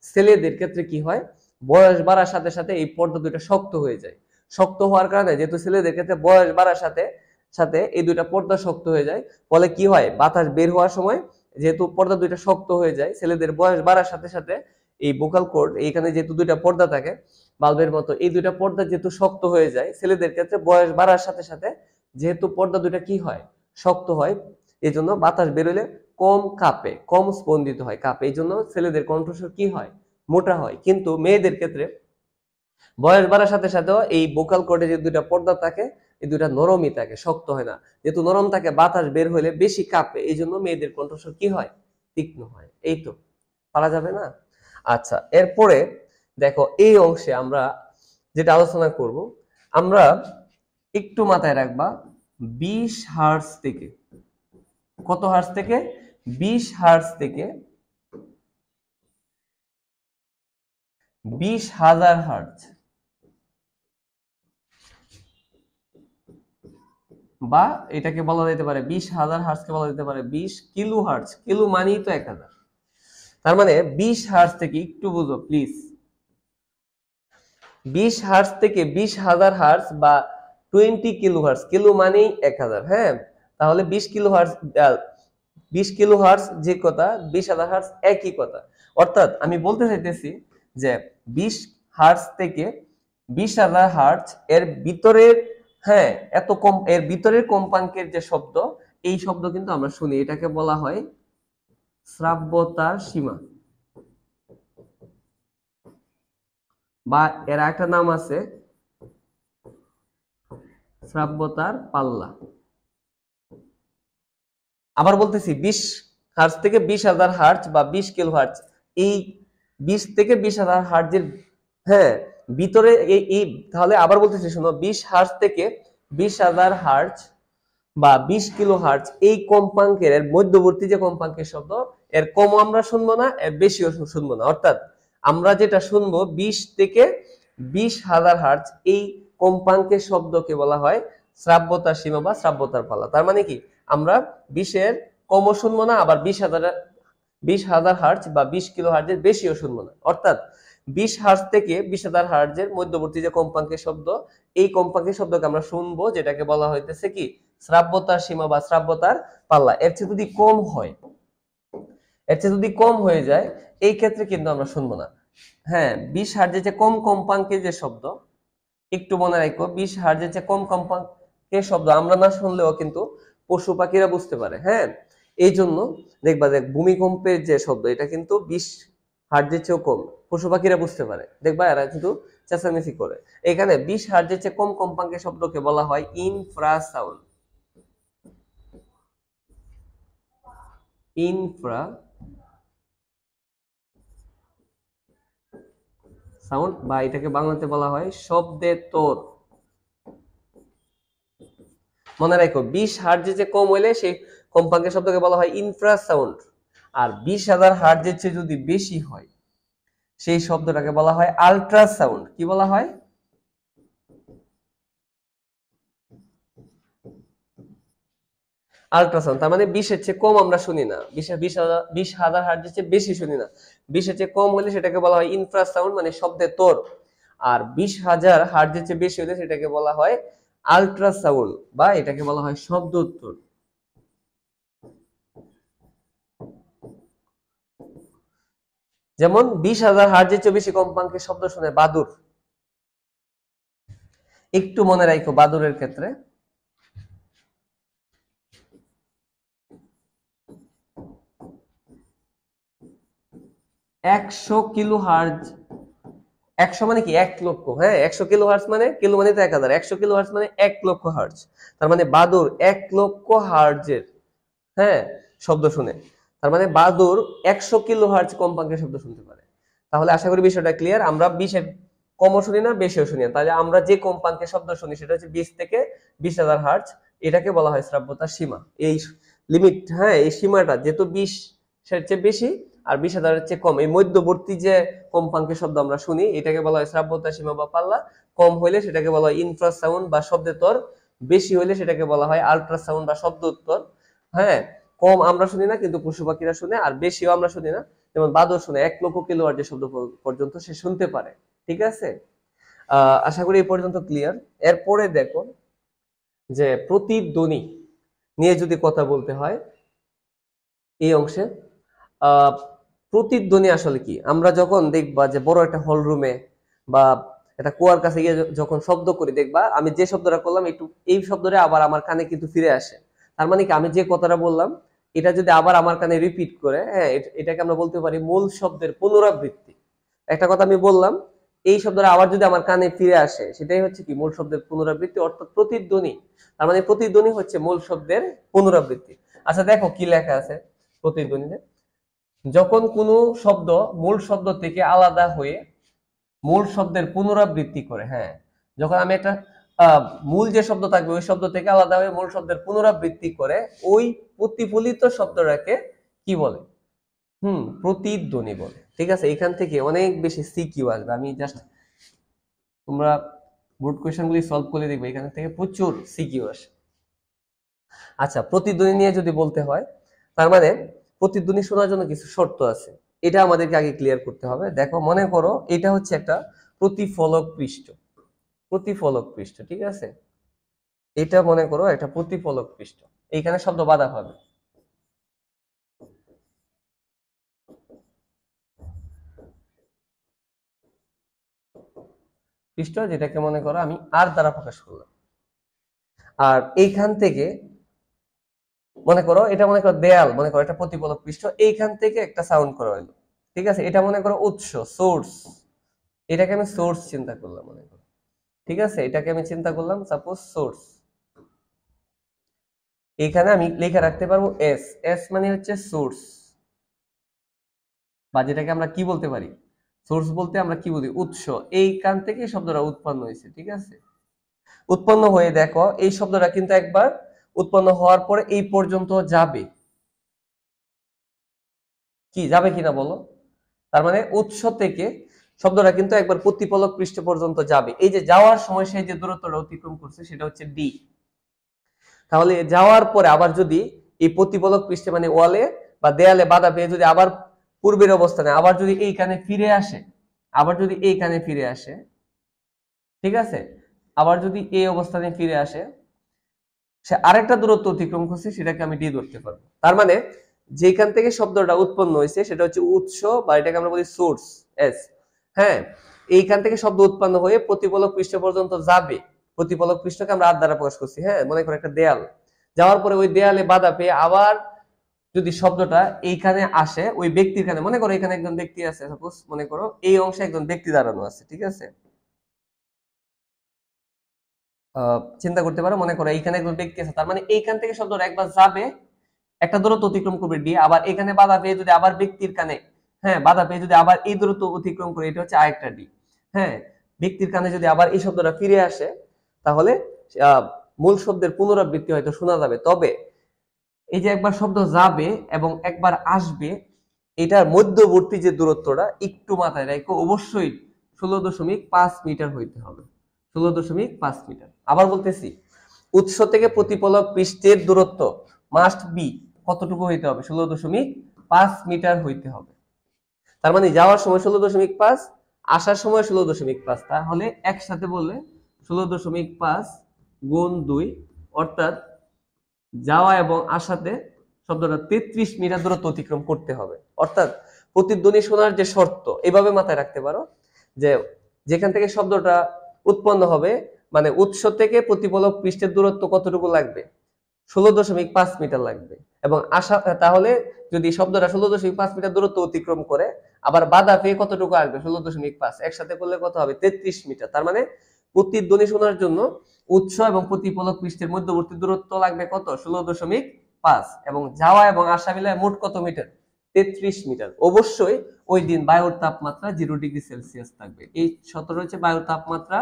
ছেলেদের ক্ষেত্রে কি হয়? বয়স বাড়ার সাথে সাথে এই পর্দা দুইটা শক্ত হয়ে যায়। শক্ত হওয়ার কারণে, যেহেতু ছেলেদের ক্ষেত্রে বয়স বাড়ার সাথে সাথে এই দুইটা পর্দা শক্ত হয়ে যায়, ফলে কি হয়? বাতাস বের হওয়ার সময় যেহেতু পর্দা দুইটা শক্ত হয়ে যায়, ছেলেদের বয়স বাড়ার সাথে সাথে এই ভোকাল কর্ড, এইখানে যেহেতু দুইটা পর্দা থাকে বাল্বের মতো, এই দুইটা পর্দা যেহেতু শক্ত হয়ে যায়, ছেলেদের ক্ষেত্রে বয়স বাড়ার সাথে সাথে যেহেতু পর্দা দুইটা কি হয়? শক্ত হয়, এই জন্য বাতাস বেরোলে কম কাঁপে, কম স্পন্দিত হয়, কাঁপে। এই জন্য ছেলেদের কণ্ঠস্বর কি হয়? মোটা হয়। কিন্তু মেয়েদের ক্ষেত্রে বয়স বাড়ার সাথে সাথেও এই ভোকাল কর্ডে যে দুইটা পর্দা থাকে, এই দুইটা নরমই থাকে, শক্ত হয় না। যেহেতু নরম থাকে, বাতাস বের হলে বেশি কাঁপে, এই জন্য মেয়েদের কণ্ঠস্বর কি হয়? তীক্ষ্ণ হয়। এই তো, পারা যাবে না? আচ্ছা, এরপরে দেখো এই অংশে আমরা যেটা আলোচনা করব, আমরা একটু মাথায় রাখবা 20 হার্টজ থেকে, কত হার্টজ থেকে? 20 হার্টজ থেকে 20,000 হার্জ বা এটাকে বলা যেতে পারে 20,000 হার্জকে বলা যেতে পারে 20 কিলো হার্জ। কিলো মানেই তো 1000। তার মানে 20 হার্জ থেকে, একটু বুঝো প্লিজ, 20 হার্জ থেকে 20,000 হার্জ বা 20 কিলো হার্জ, কিলো মানেই 1000। হ্যাঁ, তাহলে 20 কিলো হার্জ 20 কিলো হার্জ যে কথা, 20,000 হার্জ একই কথা। অর্থাৎ আমি বলতে চাইতেছি যে 20 হার্জ থেকে 20,000 হার্জ এর ভিতরের, হ্যাঁ, এত কম এর ভিতরের কম্পাঙ্কের যে শব্দ, এই শব্দ কিন্তু আমরা শুনি, এটাকে বলা হয় শ্রাব্যতার সীমা, বা এর একটা নাম আছে শ্রাব্যতার পাল্লা। আবার বলতেছি 20 হার্জ থেকে 20,000 হার্জ বা 20 কিলো হার্জ, এই 20 থেকে 20,000 হার্জের, হ্যাঁ, ভিতরে এই তাহলে আবার বলতেছি শোনো, 20 হার্জ থেকে 20,000 হার্জ বা 20 কিলো হার্জ, এই কম্পাঙ্কের এর মধ্যবর্তী যে কম্পাঙ্কের শব্দ, এর কমও আমরা শুনবো না, এর বেশিও শুনবো না। অর্থাৎ আমরা যেটা শুনবো 20 থেকে 20,000 হার্জ, এই কম্পাঙ্কের শব্দকে বলা হয় শ্রাব্যতার সীমা বা শ্রাব্যতার পাল্লা। তার মানে কি, আমরা 20-এর কমও শুনবো না, আবার 20,000 হার্জ বা 20 কিলো হার্জের বেশিও শুনবো না। অর্থাৎ 20 হার্জ থেকে 20,000 হার্জের মধ্যবর্তী যে কম্পাঙ্কের শব্দ, এই কম্পাঙ্কের শব্দকে আমরা শুনবো, যেটাকে বলা হইতেছে কি শ্রাব্যতার সীমা বা শ্রাব্যতার পাল্লা। এর চেয়ে যদি কম হয়, এর চেয়ে যদি কম হয়ে যায়, এই ক্ষেত্রে কিন্তু আমরা শুনবো না। হ্যাঁ, 20 হার্জের যে কম কম্পাঙ্কের যে শব্দ, একটু মনে রাখো, 20 হার্জের যে কম কম্পাঙ্কের শব্দ আমরা না শুনলেও কিন্তু পশু পাখিরা বুঝতে পারে। হ্যাঁ, এই জন্য দেখবা যে ভূমিকম্পের যে শব্দ, এটা কিন্তু 20 হার্জের চেয়েও কম, পশু পাখিরা বুঝতে পারে, দেখবা এরা কিন্তু চেঁচামেচি করে। এখানে 20 হার্জের চেয়ে কম কম্পাঙ্কের শব্দকে বলা হয় ইনফ্রাসাউন্ড। ইনফ্রা সাউন্ড, বা এটাকে বাংলাতে বলা হয় শব্দের তোর। মনে রাখো 20 হার্জের চেয়ে কম হইলে সেই কম্পাঙ্কের শব্দকে বলা হয় ইনফ্রাসাউন্ড, আর 20,000 হার্জের চেয়ে যদি বেশি হয়, সেই শব্দটাকে বলা হয় আল্ট্রাসাউন্ড। কি বলা হয়? আল্ট্রাসাউন্ড। তার মানে 20-এর চেয়ে কম আমরা শুনি না, 20,000 হার্জের চেয়ে বেশি শুনি না। 20-এর চেয়ে কম হলে সেটাকে বলা হয় ইনফ্রাসাউন্ড, মানে শব্দের তোর। আর 20,000 হার্জের চেয়ে বেশি হলে সেটাকে বলা হয় আল্ট্রাসাউন্ড, বা এটাকে বলা হয় শব্দ উত্তর। যেমন 20,000 হার্জের চেয়ে বেশি কম্পাঙ্কের শব্দ শুনে বাদুর। একটু মনে রাখো বাদুরের ক্ষেত্রে, 100 কিলো হার্জ, 100 মানে কি 1 লক্ষ, হ্যাঁ, 100 কিলো হার্জ মানে, কিলো মানে তো 1000, 100 কিলো হার্জ মানে 1 লক্ষ হার্জ। তার মানে বাদুর 1 লক্ষ হার্জের, হ্যাঁ, শব্দ শুনে। তার মানে বাদুর 100 কিলো হার্জ কম্পাঙ্কের শব্দ শুনতে পারে। তাহলে আশা করি বিষয়টা ক্লিয়ার। আমরা 20-এর কমও শুনি না, বেশিও শুনি না। তাহলে আমরা যে কম্পাঙ্কের শব্দ শুনি সেটা হচ্ছে 20 থেকে 20,000 হার্জ। এটাকে বলা হয় শ্রাব্যতার সীমা। এই লিমিট, হ্যাঁ, এই সীমাটা যেহেতু 20 এর চেয়ে বেশি আর 20,000 এর চেয়ে কম, এই মধ্যবর্তী যে কম্পাঙ্কের শব্দ আমরা শুনি, এটাকে বলা হয় শ্রাব্যতার সীমা বা পাল্লা। কম হইলে সেটাকে বলা হয় ইনফ্রাসাউন্ড বা শব্দের তর, বেশি হইলে সেটাকে বলা হয় আল্ট্রাসাউন্ড বা শব্দ উত্তর। হ্যাঁ, কম আমরা শুনি না কিন্তু পশু পাখিরা শুনে, আর বেশিও আমরা শুনি না। যেমন বাদর শুনে 1 লক্ষ কিলো হার্জের শব্দ পর্যন্ত সে শুনতে পারে। ঠিক আছে, আশা করি এই পর্যন্ত ক্লিয়ার। এরপরে দেখো যে প্রতিধ্বনি নিয়ে যদি কথা বলতে হয় এই অংশে, আহ প্রতিধ্বনি আসলে কি, আমরা যখন দেখবা যে বড় একটা হল রুমে বা একটা কুয়ার কাছে গিয়ে যখন শব্দ করি, দেখবা আমি যে শব্দটা করলাম একটু, এই শব্দটা আবার আমার কানে কিন্তু ফিরে আসে। তার মানে কি, আমি যে কথাটা বললাম এটা যদি আবার আমার কানে রিপিট করে, হ্যাঁ, এটাকে আমরা বলতে পারি মূল শব্দের পুনরাবৃত্তি। একটা কথা আমি বললাম, এই শব্দটা আবার যদি আমার কানে ফিরে আসে, সেটাই হচ্ছে কি মূল শব্দের পুনরাবৃত্তি, অর্থাৎ প্রতিধ্বনি। তার মানে প্রতিধ্বনি হচ্ছে মূল শব্দের পুনরাবৃত্তি। আচ্ছা দেখো কি লেখা আছে প্রতিধ্বনিতে, যখন কোনো শব্দ মূল শব্দ থেকে আলাদা হয়ে মূল শব্দের পুনরাবৃত্তি করে, হ্যাঁ, যখন আমি একটা মূল যে শব্দ থাকবে ওই শব্দ থেকে আলাদা হয়ে মূল শব্দের পুনরাবৃত্তি করে, ওই প্রতিফলিত শব্দটাকে কি বলে? প্রতিধ্বনি বলে। ঠিক আছে, এখান থেকে অনেক বেশি সিকিউ আসবে। আমি জাস্ট তোমরা বোর্ড কোয়েশ্চেন গুলি সলভ করে দেখবে, এখান থেকে প্রচুর সিকিউ আসে। আচ্ছা, প্রতিধ্বনি নিয়ে যদি বলতে হয়, তার মানে প্রতিধ্বনি শোনার জন্য কিছু শর্ত আছে, এটা আমাদেরকে আগে ক্লিয়ার করতে হবে। দেখো, মনে করো এটা হচ্ছে একটা প্রতিফলক পৃষ্ঠ। প্রতিফলক পৃষ্ঠ, ঠিক আছে, এটা মনে করো একটা প্রতিফলক পৃষ্ঠ। এইখানে শব্দ বাধা হবে। পৃষ্ঠ যেটাকে মনে করো আমি আর দ্বারা প্রকাশ করলাম। আর এইখান থেকে মনে করো এটা মনে করো দেয়াল, মনে করো এটা প্রতিফলক পৃষ্ঠ, এইখান থেকে একটা সাউন্ড করা হলো। ঠিক আছে, এটা মনে করো উৎস, সোর্স। এটাকে আমি সোর্স চিন্তা করলাম মনে করো। ঠিক আছে, এটাকে আমি চিন্তা করলাম সাপোজ সোর্স। এখানে আমি লেখা রাখতে পারবো এস। এস মানে হচ্ছে সোর্স, বা যেটাকে আমরা কি বলতে পারি, সোর্স বলতে আমরা কি বলি, উৎস। এইখান থেকে শব্দটা উৎপন্ন হয়েছে। ঠিক আছে, উৎপন্ন হয়ে দেখো এই শব্দটা কিন্তু একবার উৎপন্ন হওয়ার পরে এই পর্যন্ত যাবে। কি যাবে কিনা বলো? তার মানে উৎস থেকে শব্দটা কিন্তু একবার প্রতিফলক পৃষ্ঠ পর্যন্ত যাবে। এই যে যাওয়ার সময় সেই যে দূরত্বটা অতিক্রম করছে সেটা হচ্ছে ডি। তাহলে যাওয়ার পরে আবার যদি এই প্রতিফলক পৃষ্ঠে মানে ওয়ালে বা দেয়ালে বাধা পেয়ে যদি আবার পূর্বের অবস্থানে আবার যদি এইখানে ফিরে আসে, আবার যদি এইখানে ফিরে আসে, ঠিক আছে, আবার যদি এই অবস্থানে ফিরে আসে, সে আরেকটা দূরত্ব অতিক্রম করছে, সেটাকে আমি ডি ধরতে পারবো। তার মানে যেখান থেকে শব্দটা উৎপন্ন হয়েছে সেটা হচ্ছে উৎস, বা এটাকে আমরা বলি সোর্স, এস। হ্যাঁ, এইখান থেকে শব্দ উৎপন্ন হয়ে প্রতিফলক পৃষ্ঠ পর্যন্ত যাবে। প্রতিফলক পৃষ্ঠকে আমরা আর দ্বারা প্রকাশ করছি। হ্যাঁ, মনে করো একটা দেয়াল, যাওয়ার পরে ওই দেয়ালে বাধা পেয়ে আবার যদি শব্দটা এইখানে আসে, ওই ব্যক্তির কানে, মনে করো এখানে একজন ব্যক্তি আছে, সাপোজ মনে করো এই অংশে একজন ব্যক্তি দাঁড়ানো আছে। ঠিক আছে, চিন্তা করতে পারো, মনে করো এইখানে একজন ব্যক্তি আছে, তার মানে এইখান থেকে শব্দটা একবার যাবে, একটা দূরত্ব অতিক্রম করবে ডি, আবার এখানে বাধা পেয়ে যদি আবার ব্যক্তির কানে, হ্যাঁ, বাধা পেয়ে যদি আবার এই দূরত্ব অতিক্রম করে, এটা হচ্ছে আরেকটা ডি। হ্যাঁ, ব্যক্তির কানে যদি আবার এই শব্দটা ফিরে আসে, তাহলে মূল শব্দের পুনরাবৃত্তি হয়তো শোনা যাবে। তবে এই যে একবার শব্দ যাবে এবং একবার আসবে, এটার মধ্যবর্তী যে দূরত্বটা একটু মাথায় রাখো, অবশ্যই 16.5 মিটার হইতে হবে। 16.5 মিটার। আবার বলতেছি, উৎস থেকে প্রতিফলক পৃষ্ঠের দূরত্ব মাস্ট বি কতটুকু হইতে হবে? 16.5 মিটার হইতে হবে। তার মানে যাওয়ার সময় 16.5, আসার সময় 16.5, তাহলে একসাথে বললে 16.5 গুণ 2, অর্থাৎ যাওয়া এবং আসাতে শব্দটা 33 মিটার দূরত্ব অতিক্রম করতে হবে। অর্থাৎ প্রতিধ্বনি শোনার যে শর্ত, এভাবে মাথায় রাখতে পারো যে যেখান থেকে শব্দটা উৎপন্ন হবে, মানে উৎস থেকে প্রতিফলক পৃষ্ঠের দূরত্ব কতটুকু লাগবে? 16.5 মিটার লাগবে। এবং আসা, তাহলে যদি শব্দটা 16.5 মিটার দূরত্ব অতিক্রম করে আবার বাধা পেয়ে কতটুকু আসবে? 16.5, একসাথে করলে কত হবে? 33 মিটার। তার মানে প্রতিধ্বনি শোনার জন্য উৎস এবং প্রতিফলক পৃষ্ঠের মধ্যবর্তী দূরত্ব লাগবে কত? 16.5, এবং যাওয়া এবং আসা মিলে মোট কত মিটার? 33 মিটার। অবশ্যই ওই দিন বায়ুর তাপমাত্রা 0°C থাকবে। এই সতেরো হচ্ছে বায়ুর তাপমাত্রা।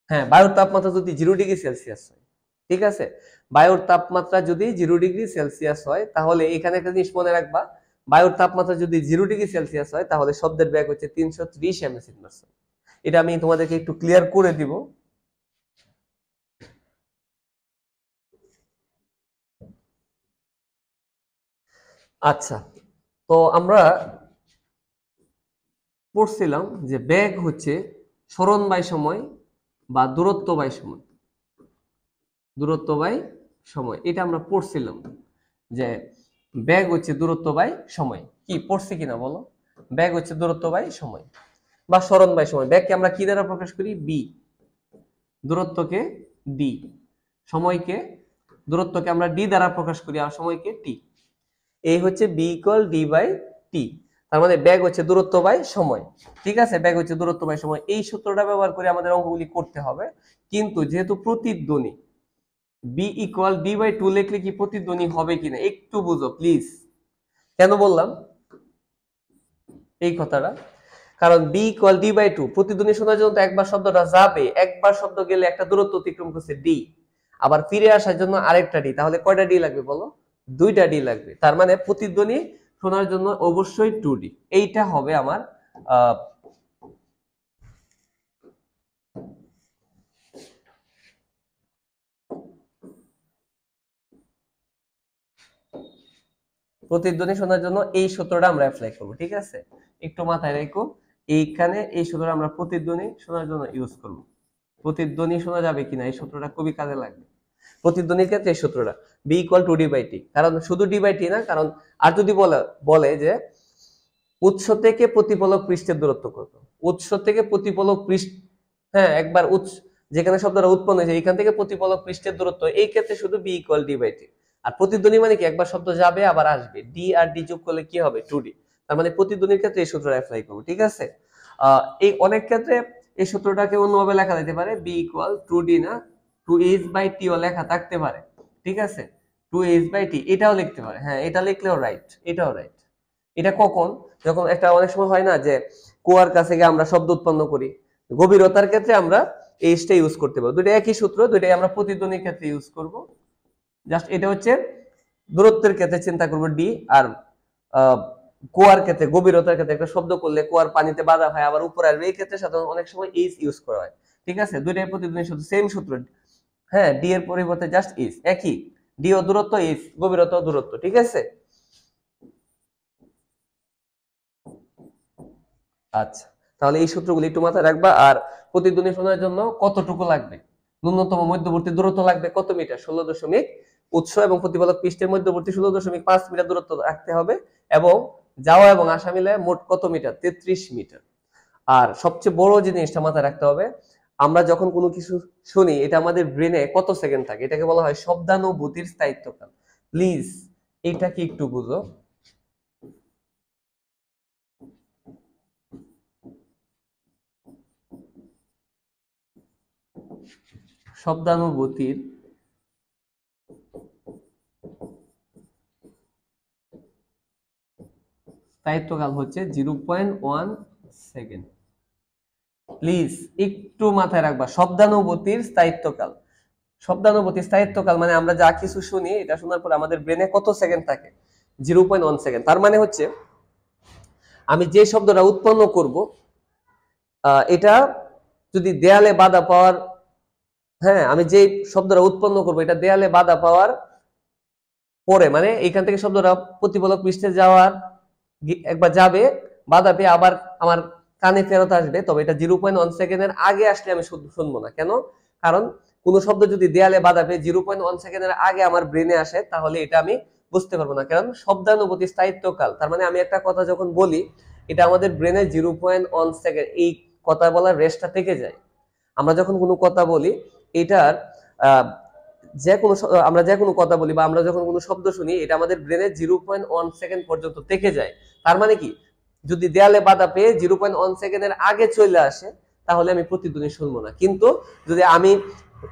হ্যাঁ, বায়ুর তাপমাত্রা যদি 0°C হয়, ঠিক আছে, বায়ুর তাপমাত্রা যদি 0°C হয়, তাহলে এখানে একটা জিনিস মনে রাখবা, বায়ুর তাপমাত্রা যদি 0°C হয়, তাহলে শব্দের বেগ হচ্ছে 330 ms/s। এটা আমি তোমাদেরকে একটু ক্লিয়ার করে দিব। আচ্ছা, তো আমরা পড়ছিলাম যে বেগ হচ্ছে সরণ বাই সময় বা দূরত্ব বাই সময়। দূরত্ব বাই সময়, এটা আমরা পড়ছিলাম যে বেগ হচ্ছে দূরত্ব বাই সময়। কি পড়ছি কিনা বলো? বেগ হচ্ছে দূরত্ব বাই সময় বা সরণ বাই সময়। বেগকে আমরা কি দ্বারা প্রকাশ করি? বি। দূরত্বকে ডি, সময়কে, দূরত্বকে আমরা ডি দ্বারা প্রকাশ করি, আর সময়কে টি। এই হচ্ছে বি ইকুয়াল ডি বাই টি। তার মানে বেগ হচ্ছে দূরত্ব বাই সময়। ঠিক আছে, বেগ হচ্ছে দূরত্ব বাই সময়। এই সূত্রটা ব্যবহার করে আমাদের অঙ্কগুলি করতে হবে। কিন্তু যেহেতু প্রতিধ্বনি, B equal D by two লিখলে কি প্রতিধ্বনি হবে কিনা একটু বুঝো প্লিজ। কেন বললাম এই কথাটা? কারণ B equal D by two, প্রতিধ্বনি শোনার জন্য তো একবার শব্দটা যাবে, একবার শব্দ গেলে একটা দূরত্ব অতিক্রম করছে ডি, আবার ফিরে আসার জন্য আরেকটা ডি, তাহলে কয়টা ডি লাগবে বলো? দুইটা ডি লাগবে। তার মানে প্রতিধ্বনি শোনার জন্য অবশ্যই 2D। এইটা হবে আমার প্রতিধ্বনি শোনার জন্য এই সূত্রটা আমরা অ্যাপ্লাই করব, ঠিক আছে? একটু মাথায় রাখো, এইখানে এই সূত্রটা আমরা প্রতিধ্বনি শোনার জন্য ইউজ করব। প্রতিধ্বনি শোনা যাবে কিনা এই সূত্রটা খুবই কাজে লাগবে। প্রতিধ্বনির ক্ষেত্রে এই সূত্রটা V equal to D by T, কারণ শুধু ডি বাই টি না, কারণ আর যদি বলে যে উৎস থেকে প্রতিফলক পৃষ্ঠের দূরত্ব কত, উৎস থেকে প্রতিফলক পৃষ্ঠ, হ্যাঁ একবার উৎস যেখানে শব্দটা উৎপন্ন হয়েছে এখান থেকে প্রতিফলক পৃষ্ঠের দূরত্ব, এই ক্ষেত্রে শুধু বি ইকুয়াল ডি বাই টি। আর প্রতিধ্বনি মানে কি, একবার শব্দ যাবে আবার আসবে, ডি আর ডি যোগ করলে কি হবে? 2D। তার মানে প্রতিধ্বনির ক্ষেত্রে এই সূত্রটা অ্যাপ্লাই করব, ঠিক আছে? এই অনেক ক্ষেত্রে এই সূত্রটাকে অন্যভাবে লেখা যেতে পারে, বি ইকুয়াল 2D না 2h বাই টি ও লেখা থাকতে পারে, ঠিক আছে? 2h বাই টি এটাও লিখতে পারে, হ্যাঁ এটা লিখলেও রাইট, এটাও রাইট। এটা কখন? যখন একটা অনেক সময় হয় না যে কুয়ার কাছে গিয়ে আমরা শব্দ উৎপন্ন করি, গভীরতার ক্ষেত্রে আমরা এইচটা ইউজ করতে পারবো। দুটো একই সূত্র, দুটোই আমরা প্রতিধ্বনির ক্ষেত্রে ইউজ করব। জাস্ট এটা হচ্ছে দূরত্বের ক্ষেত্রে চিন্তা করব ডি, আর কুয়ার ক্ষেত্রে গভীরতার ক্ষেত্রে একটা শব্দ করলে কুয়ার পানিতে বাধা হয় আবার উপরে আসবে, এই ক্ষেত্রে সাধারণত অনেক সময় এইচ ইউজ করা হয়, ঠিক আছে? দুইটাই প্রতিধ্বনির সূত্র, সেম সূত্র, হ্যাঁ ডি এর পরিবর্তে জাস্ট এইচ, একই, ডি ও দূরত্ব, এইচ গভীরতা ও দূরত্ব, ঠিক আছে? আচ্ছা, তাহলে এই সূত্রগুলি একটু মাথায় রাখবা। আর প্রতিধ্বনি শোনার জন্য কতটুকু লাগবে? ন্যূনতম মধ্যবর্তী দূরত্ব লাগবে কত মিটার? 16 উৎস এবং প্রতিফলক পৃষ্ঠের মধ্যবর্তী 16.5 মিটার দূরত্ব রাখতে হবে, এবং যাওয়া এবং আসা মিলে মোট কত মিটার? 33 মিটার। আর সবচেয়ে বড় জিনিসটা মাথায় রাখতে হবে, আমরা যখন কোনো কিছু শুনি এটা আমাদের ব্রেনে কত সেকেন্ড থাকে, এটাকে বলা হয় শব্দানুভূতির স্থায়িত্বকাল। প্লিজ এটা কি একটু বুঝো। শব্দানুভূতির স্থায়িত্বকাল হচ্ছে 0.1 সেকেন্ড। প্লিজ একটু মাথায় রাখবা, শব্দানুভূতির স্থায়িত্বকাল। শব্দানুভূতির স্থায়িত্বকাল মানে আমরা যা কিছু শুনি এটা শোনার পর আমাদের ব্রেনে কত সেকেন্ড থাকে? 0.1 সেকেন্ড। তার মানে হচ্ছে আমি যে শব্দটা উৎপন্ন করব এটা যদি দেয়ালে বাধা পাওয়ার, হ্যাঁ আমি যে শব্দটা উৎপন্ন করব এটা দেয়ালে বাধা পাওয়ার পরে, মানে এখান থেকে শব্দটা প্রতিফলক পৃষ্ঠে যাওয়ার একবার যাবে, বাধা পেয়ে আবার আমার কানে ফেরত আসবে, তবে এটা 0.1 সেকেন্ডের আগে আসলে আমি শুনবো না। কেন? কারণ কোন শব্দ যদি দেয়ালে বাধা পেয়ে 0.1 সেকেন্ডের আগে আমার ব্রেনে আসে তাহলে এটা আমি বুঝতে পারবো না, কারণ শব্দানুভূতি স্থায়িত্বকাল। তার মানে আমি একটা কথা যখন বলি এটা আমাদের ব্রেনে 0.1 সেকেন্ড এই কথা বলার রেস্টটা থেকে যায়। আমরা যখন কোনো কথা বলি এটার আমরা যে কোনো কথা বলি বা আমরা যখন কোনো শব্দ শুনি এটা আমাদের ব্রেনে 0.1 সেকেন্ড পর্যন্ত থেকে যায়। তার মানে কি, যদি দেয়ালে বাধা পেয়ে 0.1 সেকেন্ডের আগে চলে আসে তাহলে আমি প্রতিধ্বনি শুনবো না। কিন্তু যদি আমি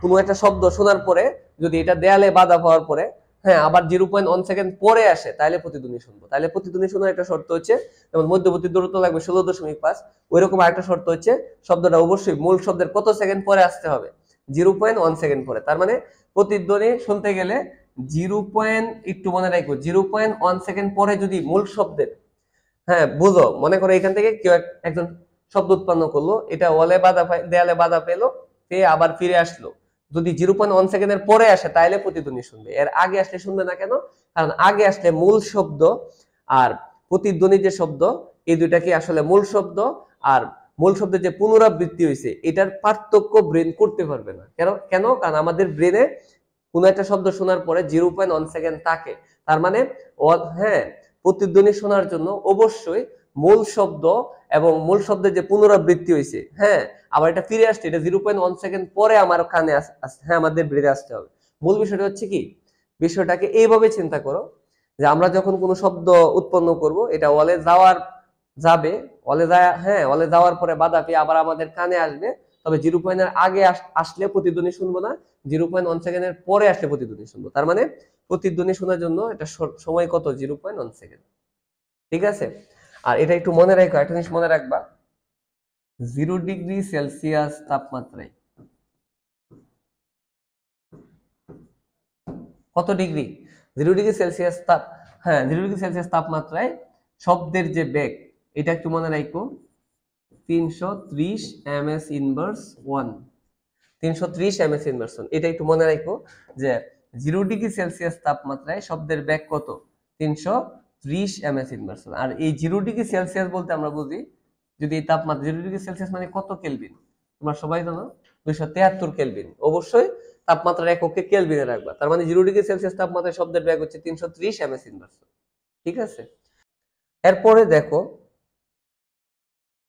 কোনো একটা শব্দ শোনার পরে যদি এটা দেয়ালে বাধা পাওয়ার পরে হ্যাঁ আবার 0.1 সেকেন্ড পরে আসে তাহলে প্রতিধ্বনি শুনবো। তাহলে প্রতিধ্বনি শোনার একটা শর্ত হচ্ছে, যেমন মধ্যবর্তী দূরত্ব লাগবে 16.5, ওইরকম আরেকটা শর্ত হচ্ছে শব্দটা অবশ্যই মূল শব্দের কত সেকেন্ড পরে আসতে হবে? 0.1 সেকেন্ড পরে। তার মানে প্রতিধ্বনি শুনতে গেলে একটু মনে রাখো 0.1 সেকেন্ড পরে যদি মূল শব্দের, হ্যাঁ বুঝো, মনে করো এখান থেকে কেউ একজন শব্দ উৎপন্ন করলো, এটা দেয়ালে বাধা পেলো, পেয়ে আবার ফিরে আসলো, যদি 0.1 সেকেন্ডের পরে আসে তাহলে প্রতিধ্বনি শুনবে, এর আগে আসলে শুনবে না। কেন? কারণ আগে আসলে মূল শব্দ আর প্রতিধ্বনি যে শব্দ এই দুইটা কি আসলে মূল শব্দ আর মূল শব্দের যে পুনরাবৃত্তি হয়েছে এটার পার্থক্য ব্রেন করতে পারবে না। কেন? কারণ আমাদের ব্রেনে কোনো একটা শব্দ শোনার পরে 0.1 সেকেন্ড থাকে। তার মানে হ্যাঁ প্রতিধ্বনি শোনার জন্য অবশ্যই মূল শব্দ এবং মূল শব্দের যে পুনরাবৃত্তি হয়েছে, হ্যাঁ আবার এটা ফিরে আসছে, এটা 0.1 সেকেন্ড পরে আমার কানে হ্যাঁ আমাদের ব্রেনে আসতে হবে। মূল বিষয়টা হচ্ছে কি, বিষয়টাকে এইভাবে চিন্তা করো যে আমরা যখন কোনো শব্দ উৎপন্ন করব এটা যাবে, অলে যাওয়ার পরে বাধা পেয়ে আবার আমাদের কানে আসবে, তবে 0.1 এর আগে আসলে প্রতিধ্বনি শুনবো না, 0.1 সেকেন্ডের পরে আসলে প্রতিধ্বনি শুনবো। তার মানে প্রতিধ্বনি শোনার জন্য এটা সময় কত? 0.1 সেকেন্ড, ঠিক আছে? আর এটা একটু মনে রাখো, একটা জিনিস মনে রাখবা, 0 ডিগ্রি সেলসিয়াস তাপমাত্রায় কত ডিগ্রি? 0 ডিগ্রি সেলসিয়াস তাপ, হ্যাঁ 0 ডিগ্রি সেলসিয়াস তাপমাত্রায় শব্দের যে বেগ, এটা একটু মনে রাখো 330 ms ইনভার্স 1, 330 ms ইনভার্স 1, এটা একটু মনে রাখো যে 0 ডিগ্রি সেলসিয়াস তাপমাত্রায় শব্দের বেগ কত? 330 ms ইনভার্স 1। আর এই 0 ডিগ্রি সেলসিয়াস বলতে আমরা বুঝি, যদি এই তাপমাত্রা 0 ডিগ্রি সেলসিয়াস মানে কত কেলভিন? তোমরা সবাই জানো 273 কেলভিন। অবশ্যই তাপমাত্রার এককে কেলভিনে রাখবা। তার মানে 0 ডিগ্রি সেলসিয়াস তাপমাত্রায় শব্দের বেগ হচ্ছে 330 ms ইনভার্স 1। ঠিক আছে, এরপরে দেখো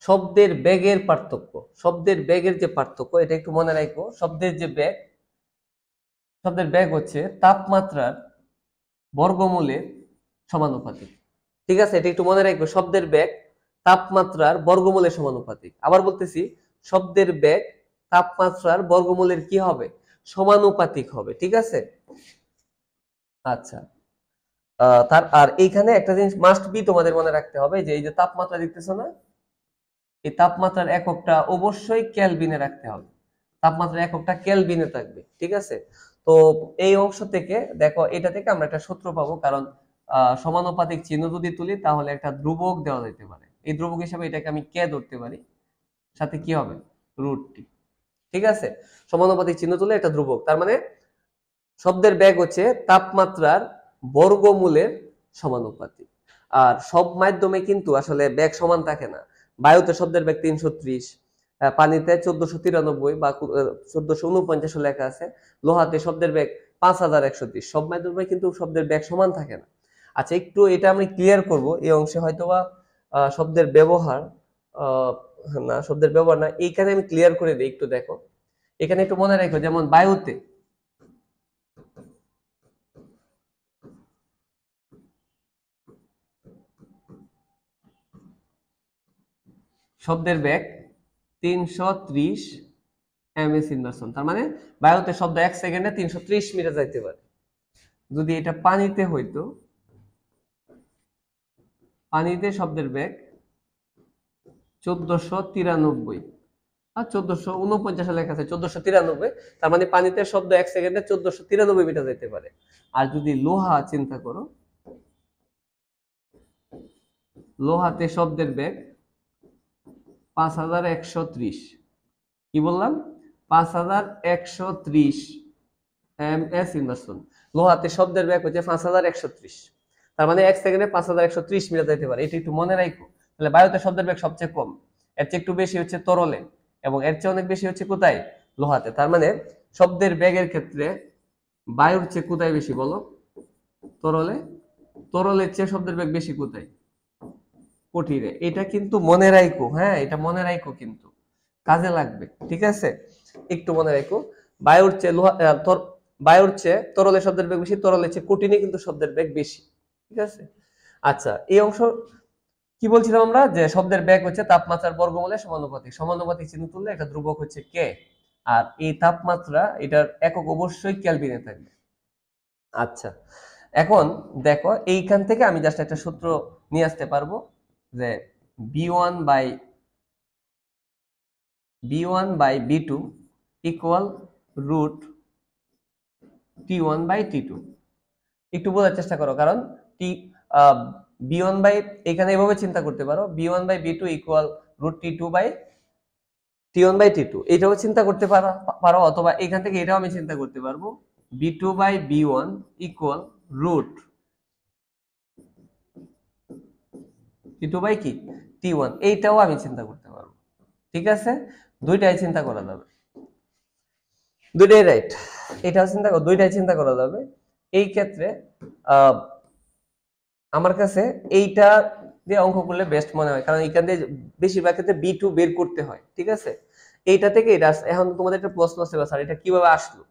শব্দের বেগের পার্থক্য। শব্দের বেগের যে পার্থক্য এটা একটু মনে রাখো। শব্দের যে বেগ, শব্দের বেগ হচ্ছে তাপমাত্রার বর্গমূলের সমানুপাতিক। ঠিক আছে, এটা একটু মনে রাখবে, শব্দের বেগ তাপমাত্রার বর্গমূলের সমানুপাতিক। আবার বলতেছি, শব্দের বেগ তাপমাত্রার বর্গমূলের কি হবে? সমানুপাতিক হবে। ঠিক আছে, আচ্ছা। আর এইখানে একটা জিনিস মাস্ট বি তোমাদের মনে রাখতে হবে, যে এই যে তাপমাত্রা দেখতেছো না, এই তাপমাত্রার এককটা অবশ্যই কেলভিনে রাখতে হবে। তাপমাত্রার এককটা কেলভিনে থাকবে। ঠিক আছে, তো এই অংশ থেকে দেখো, এটা থেকে আমরা একটা সূত্র পাবো, কারণ সমানুপাতিক চিহ্ন যদি তুলি তাহলে একটা ধ্রুবক দেওয়া যেতে পারে। এই ধ্রুবক হিসেবে এটাকে আমি কে ধরতে পারি, সাথে কি হবে? √t। ঠিক আছে, সমানুপাতিক চিহ্ন তুলে একটা ধ্রুবক, তার মানে শব্দের বেগ হচ্ছে তাপমাত্রার বর্গমূলের সমানুপাতিক। আর সব মাধ্যমে কিন্তু আসলে বেগ সমান থাকে না। বায়ুতে শব্দের বেগ 330, পানিতে 1493 বা 1449 লেখা আছে, লোহাতে শব্দের বেগ 5130। সব মাধ্যমে কিন্তু শব্দের বেগ সমান থাকে না। আচ্ছা, একটু এটা আমি ক্লিয়ার করব এই অংশে, হয়তোবা শব্দের ব্যবহার না, শব্দের ব্যবহার না, এইখানে আমি ক্লিয়ার করে দিই। একটু দেখো, এখানে একটু মনে রাখো, যেমন বায়ুতে শব্দের বেগ 330 ms ইনভার্স 1, তার মানে বায়ুতে শব্দ 1 সেকেন্ডে 330 মিটার যাইতে পারে। যদি এটা পানিতে হইতো, পানিতে শব্দের বেগ 1493 আর 1449 লেখা আছে 1493, তার মানে পানিতে শব্দ 1 সেকেন্ডে 1493 মিটার যাইতে পারে। আর যদি লোহা চিন্তা করো, লোহাতে শব্দের বেগ 5130, কি বললাম? 5130 ms ইনভার্স 1। লোহাতে শব্দের বেগ হচ্ছে 5130, তার মানে 1 সেকেন্ডে 5130 মিটার যাইতে পারে। এটা একটু মনে রাখো। তাহলে বায়ুতে শব্দের বেগ সবচেয়ে কম, এর চেয়ে একটু বেশি হচ্ছে তরলে, এবং এর চেয়ে অনেক বেশি হচ্ছে কোথায়? লোহাতে। তার মানে শব্দের বেগের ক্ষেত্রে বায়ুর চেয়ে কোথায় বেশি বলো? তরলে। তরলের চেয়ে শব্দের বেগ বেশি কোথায়? কঠিনে। এটা কিন্তু মনে রাখো, হ্যাঁ এটা মনে রাখো, কিন্তু কাজে লাগবে। ঠিক আছে, একটু মনে রাখো, বায়ুর চেয়ে বায়ুর চেয়ে তরলের শব্দের বেগ বেশি, তরলের চেয়ে কঠিনে কিন্তু শব্দের বেগ বেশি। ঠিক আছে, আচ্ছা এই অংশ কি বলছিলাম আমরা, যে শব্দের বেগ হচ্ছে তাপমাত্রার বর্গমূলের সমানুপাতিক। সমানুপাতিক চিহ্ন তুললে একটা ধ্রুবক হচ্ছে কে, আর এই তাপমাত্রা এটার একক অবশ্যই কেলভিনে থাকবে। আচ্ছা, এখন দেখো এইখান থেকে আমি জাস্ট একটা সূত্র নিয়ে আসতে পারবো, যে b1/b2 ইকুয়াল √t1/t2। একটু বোঝার চেষ্টা করো, কারণ টি b1 বাই, এখানে এভাবে চিন্তা করতে পারো, b1/b2 ইকুয়াল √t2/t1/t2, এইটাও চিন্তা করতে পারো, অথবা এখান থেকে এটাও আমি চিন্তা করতে পারবো, b2/b1 ইকুয়াল √t2 কি t1, এইটাও আমি চিন্তা করতে পারবো। ঠিক আছে, দুইটাই চিন্তা করা যাবে, দুইটাই রাইট। এটাও চিন্তা করো, দুইটাই চিন্তা করা যাবে। এই ক্ষেত্রে আমার কাছে এইটা দিয়ে অঙ্ক করলে বেস্ট মনে হয়, কারণ এখান দিয়ে বেশিরভাগ ক্ষেত্রে B2 বের করতে হয়। ঠিক আছে, এইটা থেকে এটা এখন তোমাদের একটা প্রশ্ন আছে, স্যার এটা কিভাবে আসলো?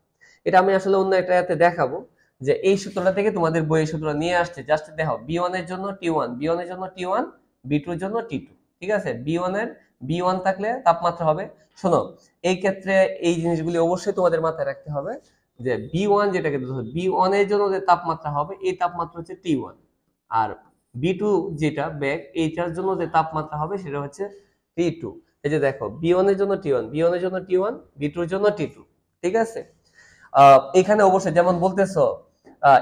এটা আমি আসলে অন্য একটা এতে দেখাবো, যে এই সূত্রটা থেকে তোমাদের বইয়ের সূত্রটা নিয়ে আসছে। জাস্ট দেখো, B1 এর জন্য T1, B1 এর জন্য T1, B2 এর জন্য T2। ঠিক আছে, B1 থাকলে তাপমাত্রা হবে, শোনো এই ক্ষেত্রে এই জিনিসগুলি অবশ্যই তোমাদের মাথায় রাখতে হবে, যে B1 যেটাকে B1 এর জন্য যে তাপমাত্রা হবে, এই তাপমাত্রা হচ্ছে T1, আর B2 যেটা বেগ, এইটার জন্য যে তাপমাত্রা হবে সেটা হচ্ছে T2। এই যে দেখো, B1 এর জন্য T1, B1 এর জন্য T1, B2 এর জন্য T2। ঠিক আছে, এখানে অবশ্যই যেমন বলতেছো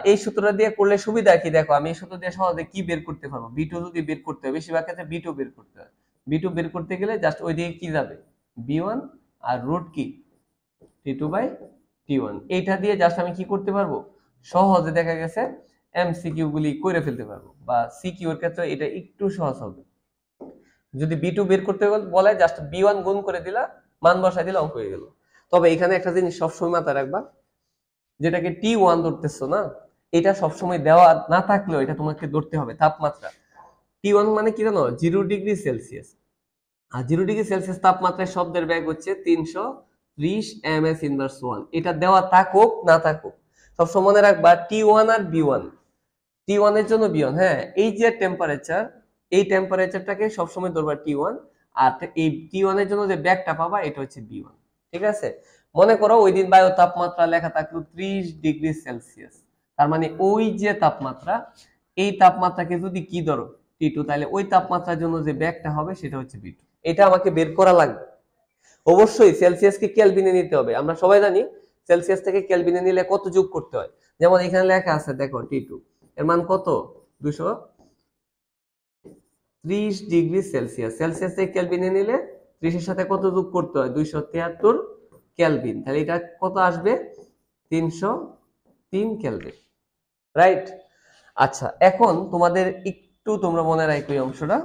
এই সূত্রটা দিয়ে করলে সুবিধা কি, দেখো আমি এই সূত্র দিয়ে সহজে কি বের করতে পারবো, B2 যদি বের করতে হয়, বেশিরভাগ ক্ষেত্রে B2 বের করতে হয়। B2 বের করতে গেলে জাস্ট ওই দিকে কি যাবে, B1 আর রুট কি T2/T1, এইটা দিয়ে জাস্ট আমি কি করতে পারবো, সহজে দেখা গেছে MCQ গুলি করে ফেলতে পারবো, বা সিকিউ এর ক্ষেত্রে এটা একটু সহজ হবে। যদি B2 বের করতে বলে জাস্ট B1 গুণ করে দিলা, মান বসাই দিলে অঙ্ক হয়ে গেল। তবে এখানে একটা জিনিস সবসময় মাথায় রাখবা, যেটাকে T1 ধরতেছো না, এটা সবসময় দেওয়া না থাকলেও এটা তোমাকে ধরতে হবে তাপমাত্রা। T1 মানে কি জানো, 0°C। আর 0°C তাপমাত্রায় শব্দের বেগ হচ্ছে 330 ms−1। এটা দেওয়া থাকুক না থাকুক, সবসময় মনে রাখবা T1 আর B1, T1 এর জন্য B1, হ্যাঁ এই যে টেম্পারেচার, এই টেম্পারেচারটাকে সবসময় ধরবা T1, আর এই T1 এর জন্য যে ব্যাগটা পাবা এটা হচ্ছে B1। ঠিক আছে, মনে করো ওই দিন বায়ু তাপমাত্রা লেখা থাকলো 30°C, তার মানে ওই যে তাপমাত্রা, এই তাপমাত্রাকে যদি কি ধরো T2, তাহলে ওই তাপমাত্রার জন্য যে ব্যাগটা হবে সেটা হচ্ছে B2। এটা আমাকে বের করা লাগবে। অবশ্যই সেলসিয়াসকে কেলভিনে নিতে হবে, আমরা সবাই জানি সেলসিয়াস থেকে কেলভিনে নিলে কত যোগ করতে হয়। যেমন এখানে লেখা আছে দেখো T2 এর মান কত, 230°C। সেলসিয়াস থেকে কেলভিনে নিলে 30 এর সাথে কত যোগ করতে হয়, 273 কেলভিন, তাহলে এটা কত আসবে, 303 কেলভিন, রাইট। আচ্ছা, এখন তোমাদের একটু তোমরা মনে রাখো এই অংশটা।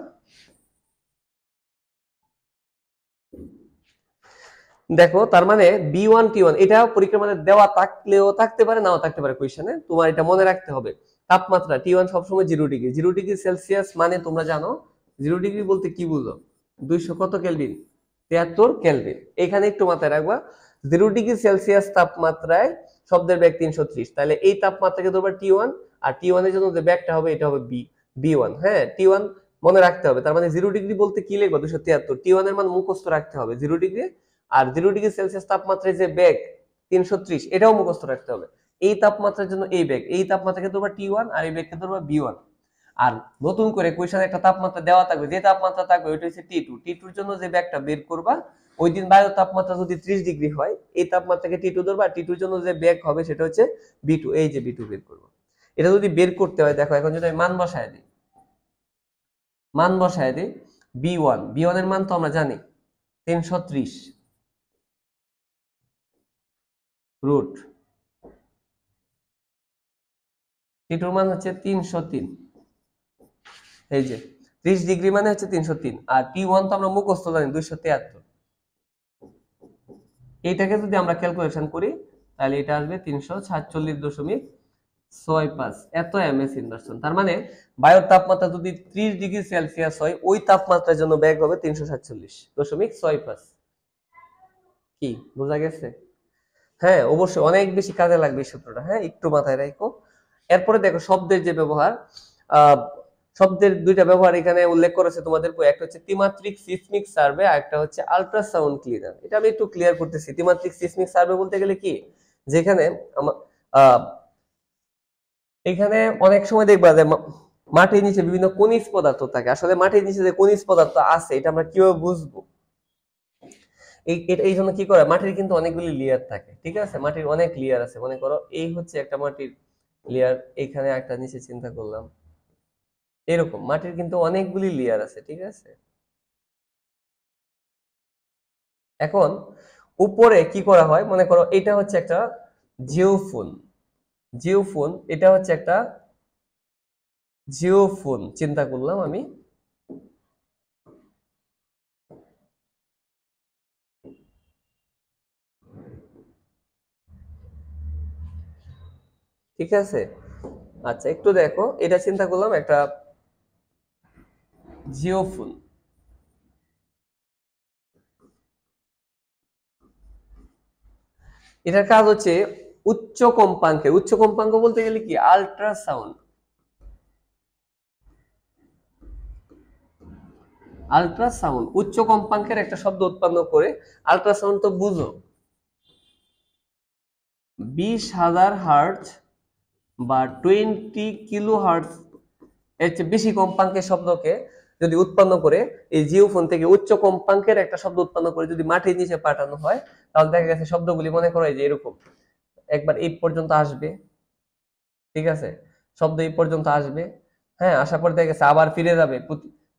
দেখো তার মানে B1 T1 এটা পরীক্ষার মানে দেওয়া থাকলেও থাকতে পারে, নাও থাকতে পারে কোশ্চেনে, তোমার এটা মনে রাখতে হবে। তাপমাত্রা T1 সবসময় 0°C মানে তোমরা জানো 0° বলতে কি বুঝো, 200 কত কেলভিন, 73 কেলভিন। এখানে একটু মাথায় রাখবা 0°C তাপমাত্রায় শব্দের বেগ 330, তাহলে এই তাপমাত্রাকে ধরবা T1, আর T1 এর জন্য যে বেগটা হবে এটা হবে B1। হ্যাঁ T1 মনে রাখতে হবে, তার মানে 0° বলতে কি লিখবা, 273। T1 এর মান মুখস্থ রাখতে হবে 0°, আর 0°C তাপমাত্রায় যে বেগ 330 এটাও মুখস্থ রাখতে হবে। এই তাপমাত্রার জন্য এই বেগ, এই তাপমাত্রাকে ধরবা T1 আর এই বেগকে ধরবা B1। আর নতুন করে কোশ্চেনে একটা তাপমাত্রা দেওয়া থাকবে, যে তাপমাত্রা থাকবে ওইটা হচ্ছে T2। T2 এর জন্য যে বেগটা বের করবা, ওই দিন বায়ু তাপমাত্রা যদি 30° হয়, এই তাপমাত্রাকে T2 ধরবা, T2 এর জন্য যে বেগ হবে সেটা হচ্ছে B2, এই যে B2 বের করবো। এটা যদি বের করতে হয়, দেখো এখন যদি আমি মান বসায় দিই, B1 এর মান তো আমরা জানি 330 রুট T2 মান হচ্ছে 303, এই যে 30° মানে হচ্ছে 303, আর T1 তো আমরা মুখস্থ জানি 273। এইটাকে যদি আমরা ক্যালকুলেশন করি তাহলে এটা আসবে 346.65 এত ms²। তার মানে বায়ুর তাপমাত্রা যদি 30°C হয়, ওই তাপমাত্রার জন্য বেগ হবে 347.65। কি বোঝা গেছে? হ্যাঁ অবশ্যই অনেক বেশি কাজে লাগবে এই সূত্রটা, হ্যাঁ একটু মাথায় রাখো। এরপরে দেখো শব্দের যে ব্যবহার, শব্দের দুইটা ব্যবহার এখানে উল্লেখ করেছে তোমাদের বই, একটা হচ্ছে ত্রিমাত্রিক সিসমিক সার্ভে আর একটা হচ্ছে আল্ট্রাসাউন্ড ক্লিনার। এটা আমি একটু ক্লিয়ার করতেছি। ত্রিমাত্রিক সিসমিক সার্ভে বলতে গেলে কি, যেখানে এখানে অনেক সময় দেখবা যে মাটির নিচে বিভিন্ন খনিজ পদার্থ থাকে। আসলে মাটির নিচে যে খনিজ পদার্থ আছে এটা আমরা কিভাবে বুঝবো, এই জন্য কি করে, মাটির কিন্তু অনেকগুলি লেয়ার থাকে, ঠিক আছে, মাটির অনেক লেয়ার আছে। মনে করো এই হচ্ছে একটা মাটির লেয়ার, এখানে একটা নিচে চিন্তা করলাম, এরকম মাটির কিন্তু অনেকগুলি লেয়ার আছে, ঠিক আছে। এখন উপরে কি করা হয়, মনে করো এটা হচ্ছে একটা জিওফোন, এটা হচ্ছে একটা জিওফোন চিন্তা করলাম আমি। ঠিক আছে, আচ্ছা একটু দেখো, এটা চিন্তা করলাম একটা জিওফোন। এটার কাজ হচ্ছে উচ্চ কম্পাঙ্ক বলতে গেলে কি, আল্ট্রাসাউন্ড উচ্চ কম্পাঙ্কের একটা শব্দ উৎপন্ন করে। আল্ট্রাসাউন্ড তো বুঝো, 20,000 হার্টজ বা 20 কিলো হার্টজ এর চেয়ে বেশি কম্পাঙ্কের শব্দকে যদি উৎপন্ন করে, এই জিওফোন থেকে উচ্চ কম্পাঙ্কের একটা শব্দ উৎপন্ন করে যদি মাটির নিচে পাঠানো হয়, তাহলে দেখা গেছে শব্দগুলি মনে করো যে এরকম একবার এই পর্যন্ত আসবে, ঠিক আছে, শব্দ এই পর্যন্ত আসবে, হ্যাঁ, আসার পর দেখা গেছে আবার ফিরে যাবে,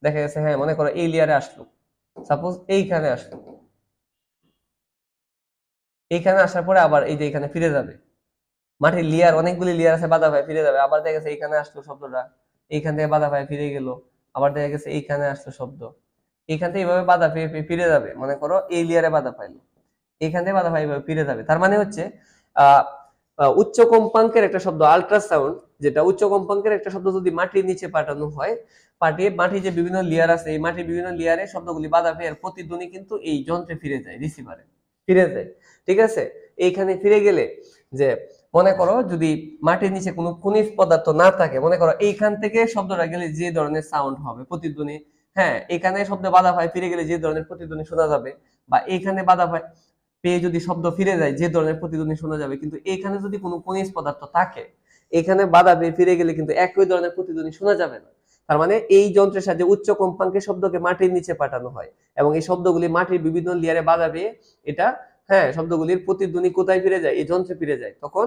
দেখা গেছে হ্যাঁ মনে করো এই লেয়ারে আসলো, সাপোজ এইখানে আসলো, এইখানে আসার পরে আবার এই যে এখানে ফিরে যাবে, মাটির লেয়ার অনেকগুলি লেয়ার আছে, বাধা পায় ফিরে যাবে, আবার দেখা গেছে এইখানে আসলো শব্দটা, এইখান থেকে বাধা পায় ফিরে গেল, আবার দেখা গেছে এইখানে আসলো শব্দ, এইখান থেকে এইভাবে বাধা পেয়ে পেয়ে ফিরে যাবে, মনে করো এই লেয়ারে বাধা পাইলো, এইখান থেকে বাধা পাই এইভাবে ফিরে যাবে। তার মানে হচ্ছে আহ উচ্চ কম্পাঙ্কের একটা শব্দ আল্ট্রাসাউন্ড, যেটা উচ্চ কম্পাঙ্কের একটা শব্দ যদি মাটির নিচে পাঠানো হয়, পাঠিয়ে মাটির যে বিভিন্ন লেয়ার আছে এই মাটির বিভিন্ন লেয়ারে শব্দগুলি বাধা পেয়ে প্রতিধ্বনি কিন্তু এই যন্ত্রে ফিরে যায়, রিসিভারে ফিরে যায়, ঠিক আছে। এইখানে ফিরে গেলে যে মনে করো যদি মাটির নিচে কোনো খনিজ পদার্থ না থাকে, মনে করো এইখান থেকে শব্দটা গেলে যে ধরনের সাউন্ড হবে প্রতিধ্বনি, হ্যাঁ এখানে শব্দ বাধা পায় ফিরে গেলে যে ধরনের প্রতিধ্বনি শোনা যাবে, বা এইখানে বাধা পায় পেয়ে যদি শব্দ ফিরে যায় যে ধরনের প্রতিধ্বনি শোনা যাবে, কিন্তু এখানে যদি কোনো খনিজ পদার্থ থাকে এখানে বাধা পেয়ে ফিরে গেলে কিন্তু একই ধরনের প্রতিধ্বনি শোনা যাবে না। তার মানে এই যন্ত্রের সাহায্যে উচ্চ কম্পাঙ্কের শব্দকে মাটির নিচে পাঠানো হয় এবং এই শব্দগুলি মাটির বিভিন্ন লেয়ারে বাধা পেয়ে এটা, হ্যাঁ, শব্দগুলির প্রতিধ্বনি কোথায় ফিরে যায়, এই যন্ত্রে ফিরে যায়। তখন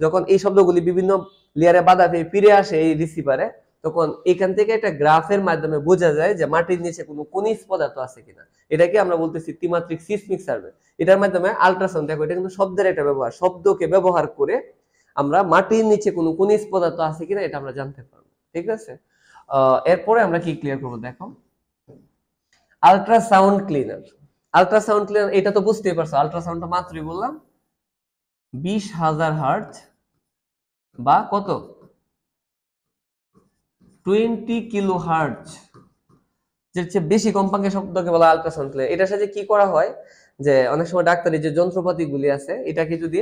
যখন এই শব্দগুলি বিভিন্ন লেয়ারে বাধা পেয়ে ফিরে আসে এই রিসিভারে, তখন এখান থেকে একটা গ্রাফের মাধ্যমে বোঝা যায় যে মাটির নিচে কোনো খনিজ পদার্থ আছে কিনা। এটাকে আমরা বলতেছি ত্রিমাত্রিক সিসমিক সার্ভে। এটার মাধ্যমে আল্ট্রাসাউন্ড, দেখো এটা কিন্তু শব্দের একটা ব্যবহার, শব্দকে ব্যবহার করে আমরা মাটির নিচে কোনো খনিজ পদার্থ আছে কিনা এটা আমরা জানতে পারবো, ঠিক আছে। এরপরে আমরা কি ক্লিয়ার করবো, দেখো আল্ট্রাসাউন্ড ক্লিনার। আল্ট্রাসাউন্ড ক্লিনার এটা তো বুঝতেই পারছো, আল্ট্রাসাউন্ডটা মাত্রই বললাম 20,000 হার্টজ বা কত 20 কিলো হার্টজ, যে চেয়ে বেশি কম্পাঙ্কের শব্দকে বলা আল্ট্রাসাউন্ড ক্লিনার। এটার সাথে কি করা হয় যে অনেক সময় ডাক্তারি যে যন্ত্রপাতি গুলি আছে এটাকে যদি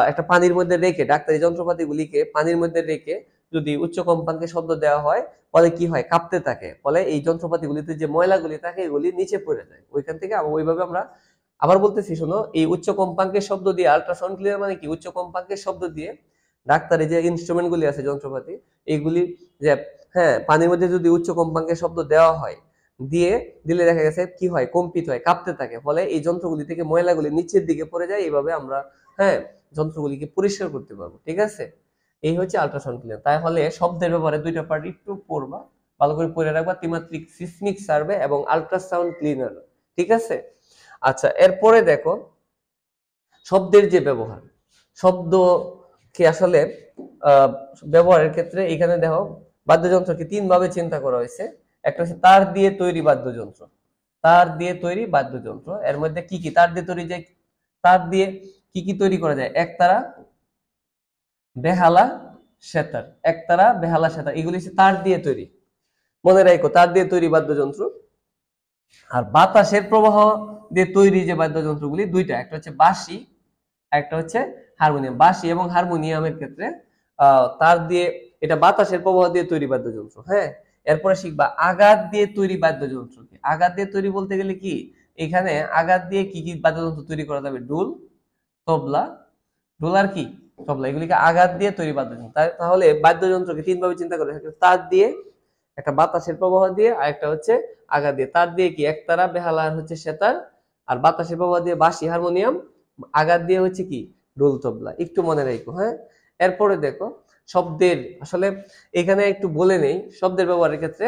একটা পানির মধ্যে রেখে, ডাক্তারি যন্ত্রপাতি গুলিকে পানির মধ্যে রেখে যদি উচ্চ কম্পাঙ্কের শব্দ দেওয়া হয়, ফলে কি হয়, কাঁপতে থাকে, ফলে এই যন্ত্রপাতি গুলিতে যে ময়লাগুলি থাকে এগুলি নিচে পড়ে যায়, ওইখান থেকে ওইভাবে আমরা আবার বলতেছি শোনো, এই উচ্চ কম্পাঙ্কের শব্দ দিয়ে আল্ট্রাসাউন্ড ক্লিনার মানে কি, উচ্চ কম্পাঙ্কের শব্দ দিয়ে ডাক্তারি যে ইনস্ট্রুমেন্ট গুলি আছে যন্ত্রপাতি এইগুলি, যে হ্যাঁ পানির মধ্যে যদি উচ্চ কম্পাঙ্কের শব্দ দেওয়া হয়, দিলে দেখা গেছে কি হয়, কম্পিত হয়, কাঁপতে থাকে, ফলে এই যন্ত্রগুলি থেকে ময়লাগুলি নিচের দিকে পড়ে যায়, এইভাবে আমরা হ্যাঁ যন্ত্রগুলিকে পরিষ্কার করতে পারবো, ঠিক আছে। এই হচ্ছে আল্ট্রাসাউন্ড ক্লিনার। তাহলে শব্দের ব্যাপারে দুইটা পার্ট একটু পড়বা, ভালো করে পড়ে রাখবা, ত্রিমাত্রিক সিসমিক সার্ভে এবং আল্ট্রাসাউন্ড ক্লিনার, ঠিক আছে। আচ্ছা, এরপরে দেখো শব্দের যে ব্যবহার, শব্দকে আসলে ব্যবহারের ক্ষেত্রে এখানে দেখো বাদ্যযন্ত্রকে তিন ভাবে চিন্তা করা হয়েছে। একটা হচ্ছে তার দিয়ে তৈরি বাদ্যযন্ত্র, তার দিয়ে তৈরি বাদ্যযন্ত্র, এর মধ্যে কি কি তার দিয়ে তৈরি, যে তার দিয়ে কি কি তৈরি করা যায়, একতারা, বেহালা, সেতার, একতারা, বেহালা, সেতার, এগুলি হচ্ছে তার দিয়ে তৈরি, মনে রাখো তার দিয়ে তৈরি বাদ্যযন্ত্র। আর বাতাসের প্রবাহ দিয়ে তৈরি যে বাদ্যযন্ত্রগুলি দুইটা, একটা হচ্ছে বাঁশি, একটা হচ্ছে হারমোনিয়াম। বাঁশি এবং হারমোনিয়ামের ক্ষেত্রে তার দিয়ে, এটা বাতাসের প্রবাহ দিয়ে তৈরি বাদ্যযন্ত্র, হ্যাঁ। এরপরে শিখবা আঘাত দিয়ে তৈরি বাদ্যযন্ত্র কি। আঘাত দিয়ে তৈরি বলতে গেলে কি, এখানে আঘাত দিয়ে কি কি বাদ্যযন্ত্র তৈরি করা যাবে, ডুল, তবলা, ডুল আর কি তবলা, এগুলিকে আঘাত দিয়ে তৈরি বাদ্যযন্ত্র। তাহলে বাদ্যযন্ত্রকে তিন ভাবে চিন্তা করে, তার দিয়ে, একটা বাতাসের প্রবাহ দিয়ে, আর একটা হচ্ছে আঘাত দিয়ে। তার দিয়ে কি একতারা, বেহালা আর হচ্ছে সেতার, আর বাতাসের প্রবাহ দিয়ে বাঁশি, হারমোনিয়াম, আঘাত দিয়ে হচ্ছে কি ডোল, তবলা, একটু মনে রাখো, হ্যাঁ। এরপরে দেখো শব্দের, আসলে এখানে একটু বলে নেই শব্দের ব্যবহারের ক্ষেত্রে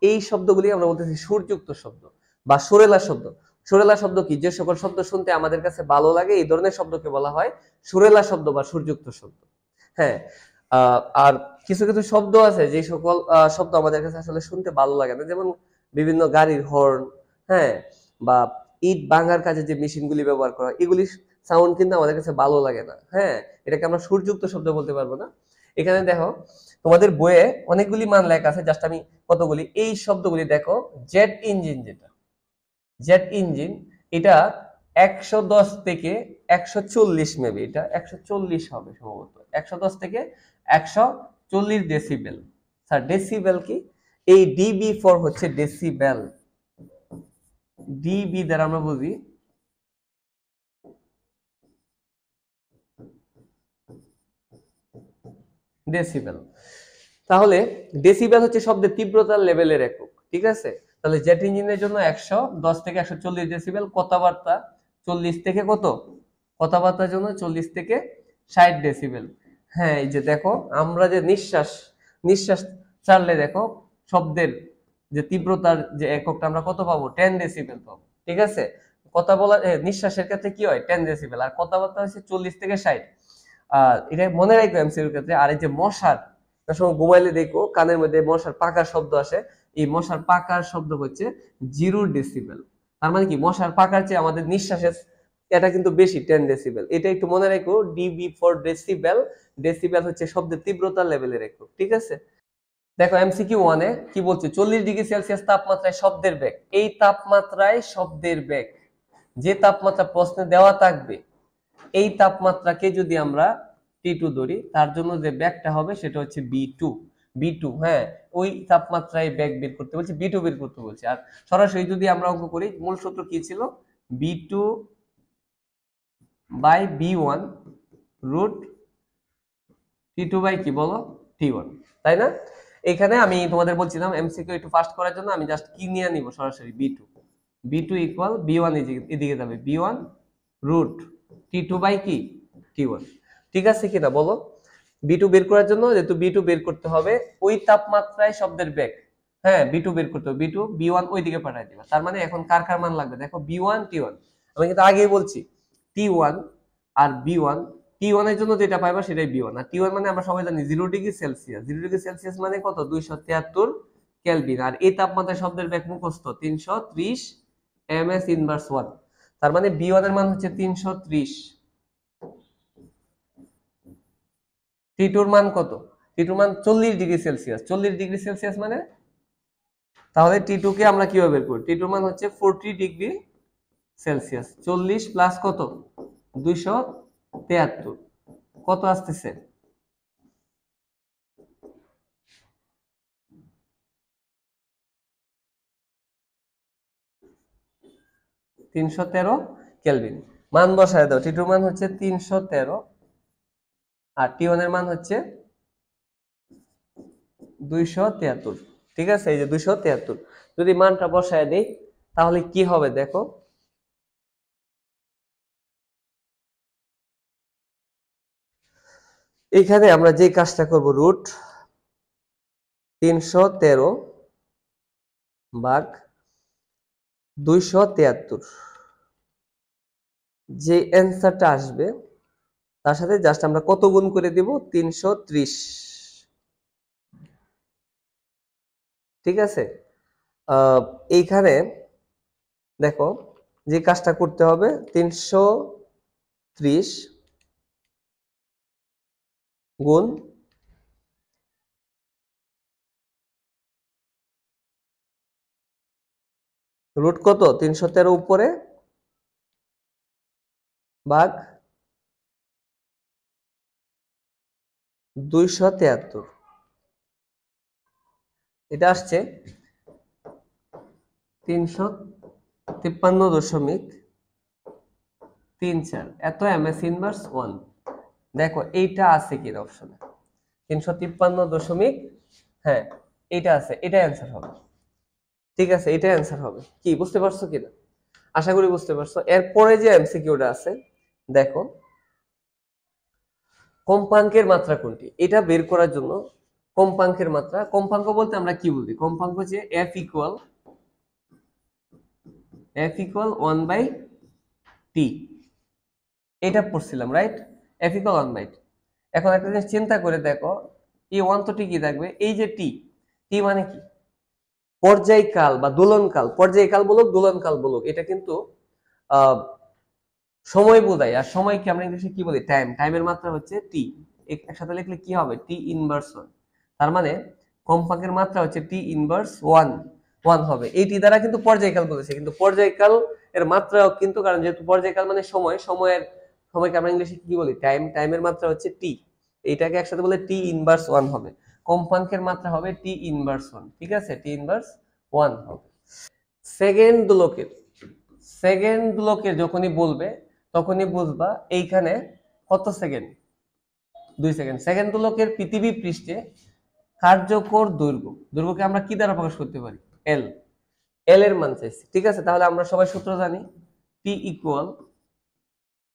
এই শব্দগুলি আমরা বলতেছি সুরযুক্ত শব্দ বা সুরেলা শব্দ। সুরেলা শব্দ কি, যে সকল শব্দ শুনতে আমাদের কাছে ভালো লাগে এই ধরনের শব্দকে বলা হয় সুরেলা শব্দ বা সুরযুক্ত শব্দ, হ্যাঁ। আর কিছু কিছু শব্দ আছে যে সকল শব্দ আমাদের কাছে আসলে শুনতে ভালো লাগে না, যেমন বিভিন্ন গাড়ির হর্ন, হ্যাঁ, বা ইট ভাঙার কাজে যে মেশিনগুলি ব্যবহার করা হয়, এগুলি সাউন্ড কিন্তু আমাদের কাছে ভালো লাগে না, হ্যাঁ। এটাকে আমরা সুরযুক্ত শব্দ বলতে পারবো না। এখানে দেখো তোমাদের বইয়ে অনেকগুলি মান লেখা আছে, জাস্ট আমি কতগুলি এই শব্দগুলি দেখো। জেট ইঞ্জিন, যেটা জেট ইঞ্জিন, এটা 110 থেকে 140, মেবি এটা 140 হবে সম্ভবত, 110 থেকে 140 ডেসিবেল। স্যার ডেসিবেল কি, এই ডিবি ফর হচ্ছে ডেসিবেল, ডিবি দ্বারা আমরা বুঝি ডেসিবেল। তাহলে ডেসিবেল হচ্ছে শব্দের তীব্রতার লেভেলের একক, ঠিক আছে। তাহলে জেট ইঞ্জিনের জন্য 110 থেকে 140 ডেসিবেল, কথাবার্তা 40 থেকে কত, কথাবার্তার জন্য 40 থেকে 60 ডেসিবেল। হ্যাঁ, এই যে দেখো আমরা যে নিঃশ্বাস নিঃশ্বাস ছাড়লে দেখো শব্দের যে তীব্রতার যে এককটা আমরা কত পাবো, 10 ডেসিবেল পাবো। ঠিক আছে, কথা বলা নিঃশ্বাসের ক্ষেত্রে কি হয় 10 ডেসিবেল, আর কথাবার্তা হচ্ছে 40 থেকে 60। এটা মনে রাখবে এমসিকিউর ক্ষেত্রে। আর এই যে মশার সময় ঘুমাইলে দেখো কানের মধ্যে মশার পাকার শব্দ আসে, এই মশার পাকার শব্দ হচ্ছে 0 ডেসিবেল। তার মানে কি মশার পাকার চেয়ে আমাদের নিঃশ্বাসের এটা কিন্তু বেশি, 10 ডেসিবেল। এটা একটু মনে রাখো, ডিবি ফর ডেসিবেল। ডেসিবেল হচ্ছে শব্দের তীব্রতা লেভেলে রেখো। ঠিক আছে, দেখো এমসিকিউ 1 এ কি বলছে, 40 ডিগ্রি সেলসিয়াস তাপমাত্রায় শব্দের বেগ। এই তাপমাত্রায় শব্দের বেগ, যে তাপমাত্রা প্রশ্নে দেওয়া থাকবে, এই তাপমাত্রাকে যদি আমরা T2 ধরি, তার জন্য যে বেগটা হবে সেটা হচ্ছে B2। B2, হ্যাঁ, ওই তাপমাত্রায় বেগ বের করতে বলছে, B2 বের করতে বলছে। আর সরাসরি যদি আমরা অঙ্ক করি, মূল সূত্র কি ছিল, B2 by B1 root T2 by কি বলো, T1, তাই না? এখানে আমি তোমাদের বলছিলাম এমসিকিউ একটু ফাস্ট করার জন্য আমি জাস্ট কি নিয়ে নিব, সরাসরি B2 ইকুয়াল B1 এদিকে যাবে, B1 রুট T2 বাই কি T1। ঠিক আছে কিনা বলো? B2 বের করার জন্য, যেহেতু B2 বের করতে হবে ওই তাপমাত্রায় শব্দের বেগ, হ্যাঁ B2 বের করতে হবে, B2 B1 ওইদিকে পাঠিয়ে দিবা। তার মানে এখন কার কার মান লাগবে দেখো, B1 T1। আমি কিন্তু আগেই বলছি T1 আর B1, T1 এর জন্য যেটা পাইবা সেটাই B1। আর T1 মানে আমরা সবাই জানি 0 ডিগ্রি সেলসিয়াস। 0 ডিগ্রি সেলসিয়াস মানে কত, 273 কেলভিন। আর এই তাপমাত্রায় শব্দের বেগ মুখস্থ 330 ms ইনভার্স 1। তার মানে B1 এর মান হচ্ছে 330। T2 এর মান কত, T2 এর মান 40 ডিগ্রি সেলসিয়াস। 40 ডিগ্রি সেলসিয়াস মানে, তাহলে T2 কে আমরা কিভাবে বের করি, T2 এর মান হচ্ছে 40 ডিগ্রি সেলসিয়াস। 40 প্লাস কত, 273, কত আসতেছে, 313 কেলভিন। মান বসায় দাও, T2 এর মান হচ্ছে 313 আর T1 এর মান হচ্ছে 273। ঠিক আছে, এই যে 273 যদি মানটা বসায় দেই তাহলে কি হবে দেখো, এইখানে আমরা যে কাজটা করব, রুট 313 ভাগ 273, যে অ্যান্সারটা আসবে তার সাথে জাস্ট আমরা কত গুণ করে দেব, 330। ঠিক আছে, এইখানে দেখো যে কাজটা করতে হবে, 330 গুণ রুট কত, 313 উপরে ভাগ 273, এটা আসছে 353.34, এত ms ইনভার্স 1। দেখো এইটা আছে কিনা অপশনে, 353. হ্যাঁ, এইটা আছে, এটা অ্যান্সার হবে। ঠিক আছে, এটা অ্যান্সার হবে। কি বুঝতে পারছো কিনা, আশা করি বুঝতে পারছো। এরপরে যে এমসিকিউটা আছে দেখো, কম্পাঙ্কের মাত্রা কোনটি, এটা বের করার জন্য কম্পাঙ্কের মাত্রা, কম্পাঙ্ক বলতে আমরা কি বুঝি, কম্পাঙ্ক যে f ইকুয়াল 1/t, এটা পড়ছিলাম রাইট, f ইকুয়াল 1/t। এখন একটা জিনিস চিন্তা করে দেখো, এই 1 তো ঠিকই থাকবে, এই যে t, t মানে কি, পর্যায়কাল বা দোলনকাল, পর্যায়কাল বলুক দোলনকাল বলুক, এটা কিন্তু সময় বোঝায়। আর সময়কে আমরা ইংলিশে কি বলি, টাইম। টাইমের মাত্রা হচ্ছে টি, একসাথে লিখলে কি হবে, টি ইনভার্স 1। তার মানে কম্পাঙ্কের মাত্রা হচ্ছে টি ইনভার্স 1 হবে। এই টি দ্বারা কিন্তু পর্যায়কাল বলেছে, কিন্তু পর্যায়কাল এর মাত্রাও কিন্তু, কারণ যেহেতু পর্যায়কাল মানে সময়, সময়কে আমরা ইংলিশে কি বলি, টাইম। টাইমের মাত্রা হচ্ছে টি, এইটাকে একসাথে বলে টি ইনভার্স 1 হবে। কম্পাঙ্কের মাত্রা হবে টি ইনভার্স 1। ঠিক আছে, টি ইনভার্স 1 হবে। সেকেন্ড লোকের যখনই বলবে তখনই বুঝবা এইখানে কত সেকেন্ড, 2 সেকেন্ড। সেকেন্ড লোকের পৃথিবী পৃষ্ঠে কার্যকর দৈর্ঘ্যকে আমরা কি দ্বারা প্রকাশ করতে পারি, এল। এল এর মান চাইছি। ঠিক আছে, তাহলে আমরা সবাই সূত্র জানি, T equal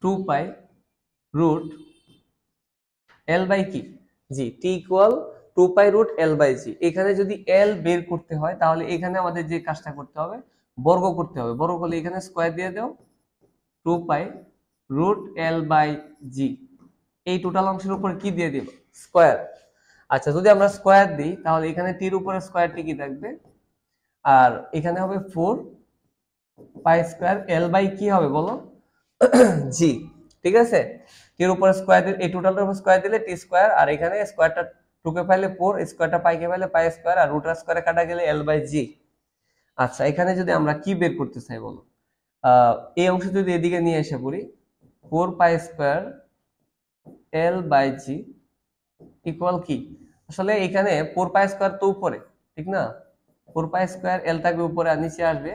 2 pi root L by কি জি, টি ইকুয়াল 2π√L/g। এখানে যদি এল বের করতে হয় তাহলে এখানে আমাদের যে কাজটা করতে হবে বর্গ করতে হবে। বর্গ করলে এখানে স্কয়ার দিয়ে দাও 2π√L/g। এই টোটাল অংশের উপর কি দিয়ে দিব স্কয়ার। আচ্ছা যদি আমরা স্কয়ার দিই তাহলে এখানে টির উপরে স্কয়ারটি কি থাকবে আর এখানে হবে 4π²L/ কি হবে বলো জি। ঠিক আছে, টির উপরে স্কয়ার দিলে এই টোটালটার উপর স্কয়ার দিলে টি স্কয়ার আর এখানে স্কয়ারটা 2 কে পাইলে 4, স্কয়ারটা পাইকে পাইলে পাই স্কয়ার আর রুট স্কয়ারে কাটা গেলে L/g। আচ্ছা এখানে যদি আমরা কি বের করতে চাই বলো এই অংশ যদি এদিকে নিয়ে এসে পড়ি 4π² L/g ইকুয়াল কি আসলে এখানে 4π² তো উপরে ঠিক না 4π²L থাকবে উপরে আর নিচে আসবে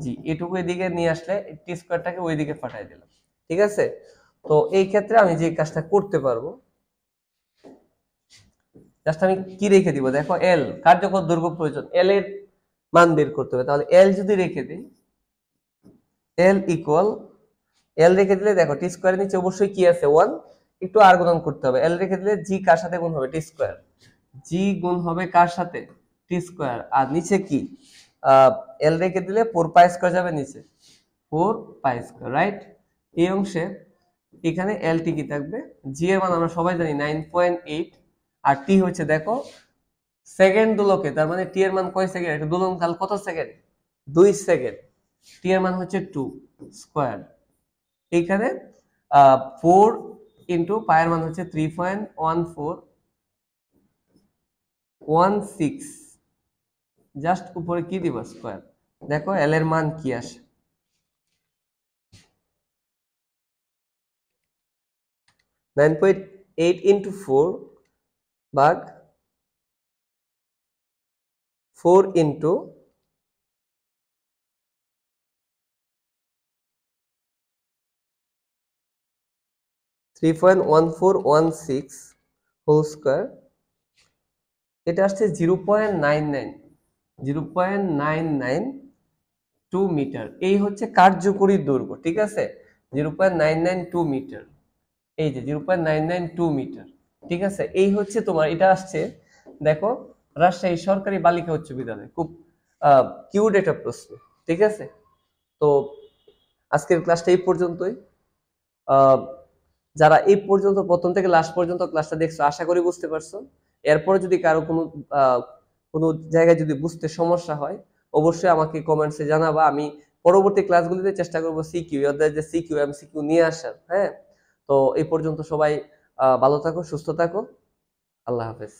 জি, এটুকু এদিকে নিয়ে আসলে টি স্কয়ারটাকে ওইদিকে পাঠিয়ে দিলাম। ঠিক আছে, তো এই ক্ষেত্রে আমি যে কাজটা করতে পারবো জাস্ট আমি কি রেখে দিব দেখো এল কার্যকর দৈর্ঘ্য প্রয়োজন এল এর মান বের করতে হবে। তাহলে এল যদি রেখে দিই এল ইকুয়াল এল রেখে দিলে দেখো টি স্কয়ারের নিচে অবশ্যই কি আছে 1, একটু আর গুণন করতে হবে। এল রেখে দিলে জি কার সাথে গুণ হবে টি স্কয়ার, জি গুণ হবে কার সাথে টি স্কয়ার আর নিচে কি এল রেখে দিলে 4π² যাবে নিচে 4π², রাইট। এই অংশে এখানে এল টি কি থাকবে জি এর মান আমরা সবাই জানি 9.8 আর টি হচ্ছে দেখো সেকেন্ড দোলকে, তার মানে টি এর মান কয় সেকেন্ড একটা দোলন কাল কত সেকেন্ড 2 সেকেন্ড, টি এর মান হচ্ছে 2 স্কয়ার। এইখানে 4 ইনটু পায়ের মান হচ্ছে 3.1416 জাস্ট উপরে কি দিব স্কয়ার। দেখো এল এর মান কি আসে 9.8 ইনটু 4 ভাগ 4 ইনটু 3.1416 হোল স্কয়ার, এটা আসছে 0.99 মিটার। এই হচ্ছে কার্যকরী দৈর্ঘ্য। ঠিক আছে, 0.992 মিটার, এই যে 0.992 মিটার। ঠিক আছে, এই হচ্ছে তোমার এটা আসছে দেখো রাজশাহী সরকারি বালিকা উচ্চ বিদ্যালয়। খুব কিউট একটা প্রশ্ন। ঠিক আছে, তো আজকের ক্লাসটা এই পর্যন্তই। যারা এই পর্যন্ত প্রথম থেকে লাস্ট পর্যন্ত ক্লাসটা দেখছো আশা করি বুঝতে পারছো। এরপরে যদি কারো কোনো জায়গায় যদি বুঝতে সমস্যা হয় অবশ্যই আমাকে কমেন্টসে জানাবা। আমি পরবর্তী ক্লাসগুলিতে চেষ্টা করবো সিকিউ অধ্যায় যে সিকিউ এমসিকিউ নিয়ে আসার। হ্যাঁ, তো এই পর্যন্ত সবাই ভালো থাকো, সুস্থ থাকো, আল্লাহ হাফেজ।